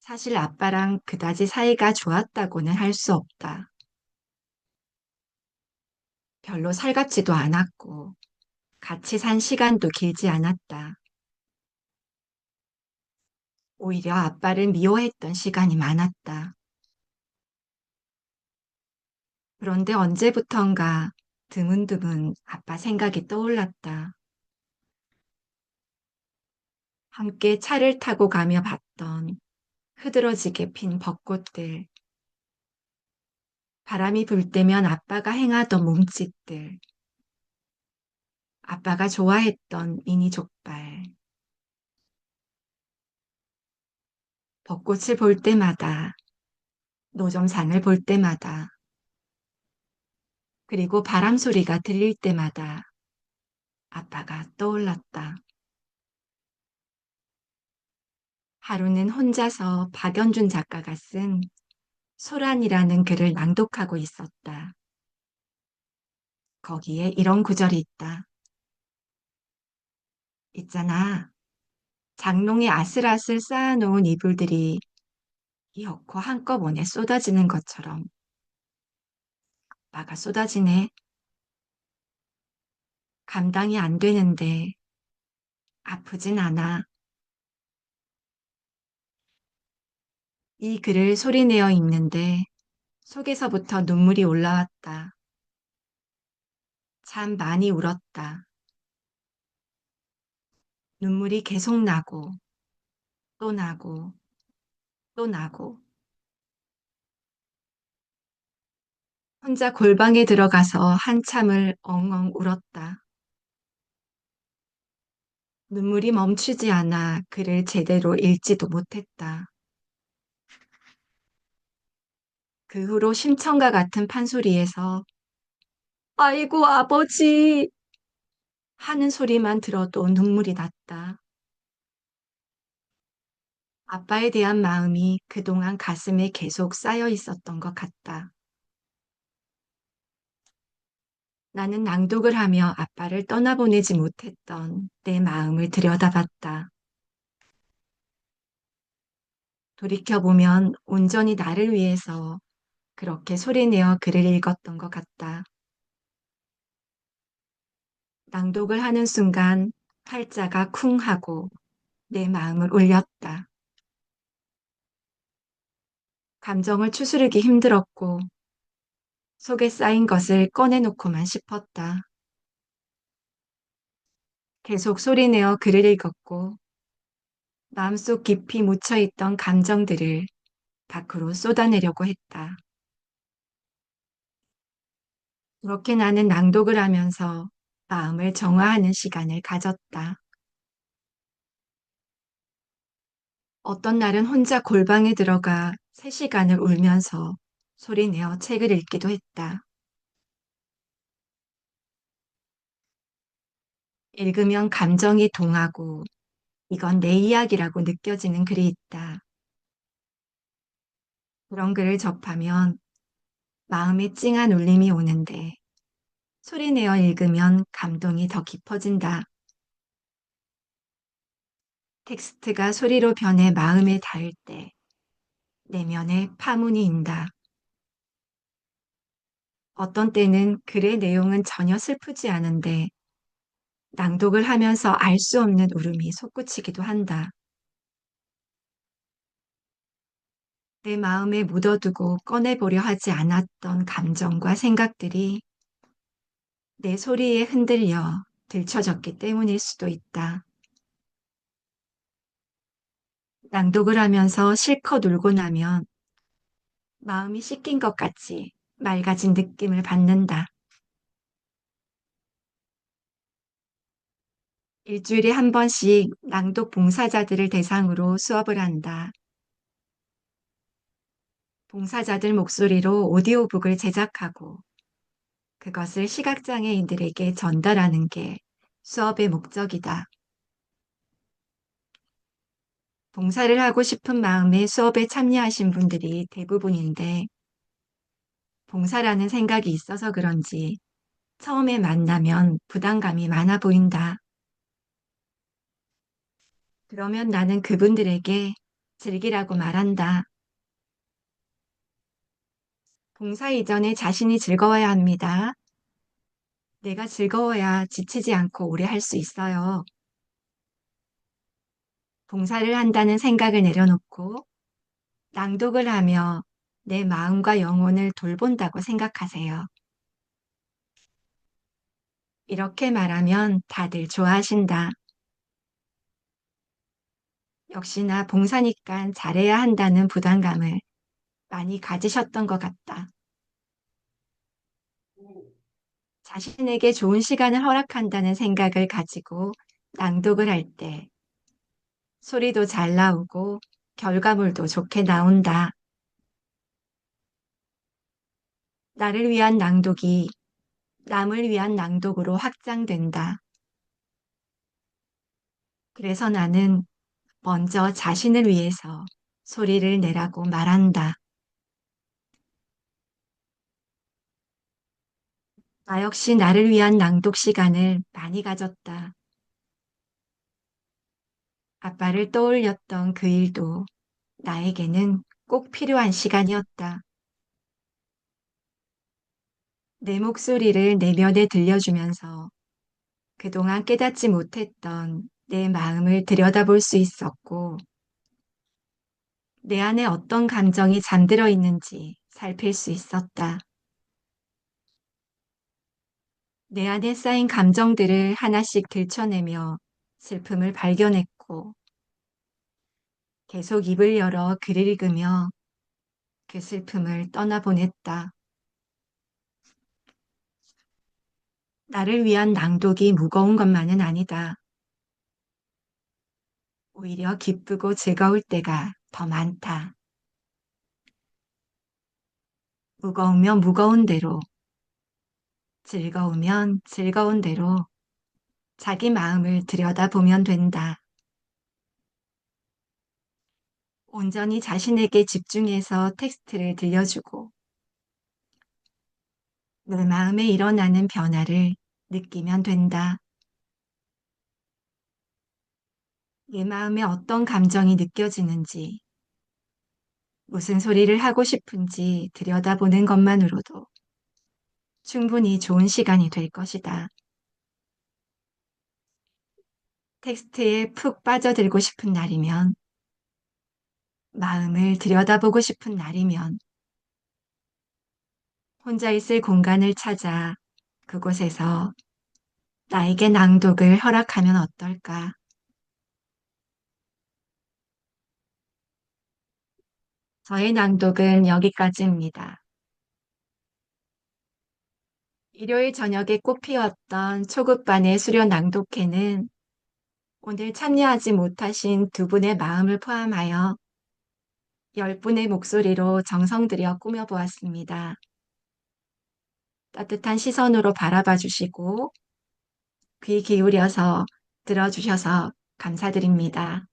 사실 아빠랑 그다지 사이가 좋았다고는 할 수 없다. 별로 살갑지도 않았고, 같이 산 시간도 길지 않았다. 오히려 아빠를 미워했던 시간이 많았다. 그런데 언제부턴가 드문드문 아빠 생각이 떠올랐다. 함께 차를 타고 가며 봤던 흐드러지게 핀 벚꽃들, 바람이 불 때면 아빠가 행하던 몸짓들, 아빠가 좋아했던 미니 족발, 벚꽃을 볼 때마다, 노점산을 볼 때마다, 그리고 바람 소리가 들릴 때마다 아빠가 떠올랐다. 하루는 혼자서 박연준 작가가 쓴 소란이라는 글을 낭독하고 있었다. 거기에 이런 구절이 있다. 있잖아. 장롱에 아슬아슬 쌓아놓은 이불들이 기어코 한꺼번에 쏟아지는 것처럼 아빠가 쏟아지네. 감당이 안 되는데 아프진 않아. 이 글을 소리내어 읽는데 속에서부터 눈물이 올라왔다. 참 많이 울었다. 눈물이 계속 나고 또 나고 또 나고 혼자 골방에 들어가서 한참을 엉엉 울었다. 눈물이 멈추지 않아 글을 제대로 읽지도 못했다. 그 후로 심청과 같은 판소리에서 아이고 아버지 하는 소리만 들어도 눈물이 났다. 아빠에 대한 마음이 그동안 가슴에 계속 쌓여 있었던 것 같다. 나는 낭독을 하며 아빠를 떠나보내지 못했던 내 마음을 들여다봤다. 돌이켜보면 온전히 나를 위해서 그렇게 소리내어 글을 읽었던 것 같다. 낭독을 하는 순간 팔자가 쿵 하고 내 마음을 울렸다. 감정을 추스르기 힘들었고 속에 쌓인 것을 꺼내놓고만 싶었다. 계속 소리내어 글을 읽었고 마음속 깊이 묻혀있던 감정들을 밖으로 쏟아내려고 했다. 그렇게 나는 낭독을 하면서 마음을 정화하는 시간을 가졌다. 어떤 날은 혼자 골방에 들어가 3시간을 울면서 소리내어 책을 읽기도 했다. 읽으면 감정이 동하고 이건 내 이야기라고 느껴지는 글이 있다. 그런 글을 접하면 마음에 찡한 울림이 오는데 소리내어 읽으면 감동이 더 깊어진다. 텍스트가 소리로 변해 마음에 닿을 때 내면에 파문이 인다. 어떤 때는 글의 내용은 전혀 슬프지 않은데 낭독을 하면서 알 수 없는 울음이 솟구치기도 한다. 내 마음에 묻어두고 꺼내보려 하지 않았던 감정과 생각들이 내 소리에 흔들려 들춰졌기 때문일 수도 있다. 낭독을 하면서 실컷 울고 나면 마음이 씻긴 것 같이 맑아진 느낌을 받는다. 일주일에 한 번씩 낭독 봉사자들을 대상으로 수업을 한다. 봉사자들 목소리로 오디오북을 제작하고 그것을 시각장애인들에게 전달하는 게 수업의 목적이다. 봉사를 하고 싶은 마음에 수업에 참여하신 분들이 대부분인데 봉사라는 생각이 있어서 그런지 처음에 만나면 부담감이 많아 보인다. 그러면 나는 그분들에게 즐기라고 말한다. 봉사 이전에 자신이 즐거워야 합니다. 내가 즐거워야 지치지 않고 오래 할 수 있어요. 봉사를 한다는 생각을 내려놓고 낭독을 하며 내 마음과 영혼을 돌본다고 생각하세요. 이렇게 말하면 다들 좋아하신다. 역시나 봉사니까 잘해야 한다는 부담감을 많이 가지셨던 것 같다. 자신에게 좋은 시간을 허락한다는 생각을 가지고 낭독을 할 때 소리도 잘 나오고 결과물도 좋게 나온다. 나를 위한 낭독이 남을 위한 낭독으로 확장된다. 그래서 나는 먼저 자신을 위해서 소리를 내라고 말한다. 나 역시 나를 위한 낭독 시간을 많이 가졌다. 아빠를 떠올렸던 그 일도 나에게는 꼭 필요한 시간이었다. 내 목소리를 내면에 들려주면서 그동안 깨닫지 못했던 내 마음을 들여다볼 수 있었고, 내 안에 어떤 감정이 잠들어 있는지 살필 수 있었다. 내 안에 쌓인 감정들을 하나씩 들춰내며 슬픔을 발견했고, 계속 입을 열어 글을 읽으며 그 슬픔을 떠나보냈다. 나를 위한 낭독이 무거운 것만은 아니다. 오히려 기쁘고 즐거울 때가 더 많다. 무거우면 무거운 대로, 즐거우면 즐거운 대로 자기 마음을 들여다보면 된다. 온전히 자신에게 집중해서 텍스트를 들려주고 내 마음에 일어나는 변화를 느끼면 된다. 내 마음에 어떤 감정이 느껴지는지, 무슨 소리를 하고 싶은지 들여다보는 것만으로도 충분히 좋은 시간이 될 것이다. 텍스트에 푹 빠져들고 싶은 날이면, 마음을 들여다보고 싶은 날이면, 혼자 있을 공간을 찾아 그곳에서 나에게 낭독을 허락하면 어떨까? 저의 낭독은 여기까지입니다. 일요일 저녁에 꽃피웠던 초급반의 수련 낭독회는 오늘 참여하지 못하신 두 분의 마음을 포함하여 10분의 목소리로 정성 들여 꾸며보았습니다. 따뜻한 시선으로 바라봐 주시고 귀 기울여서 들어주셔서 감사드립니다.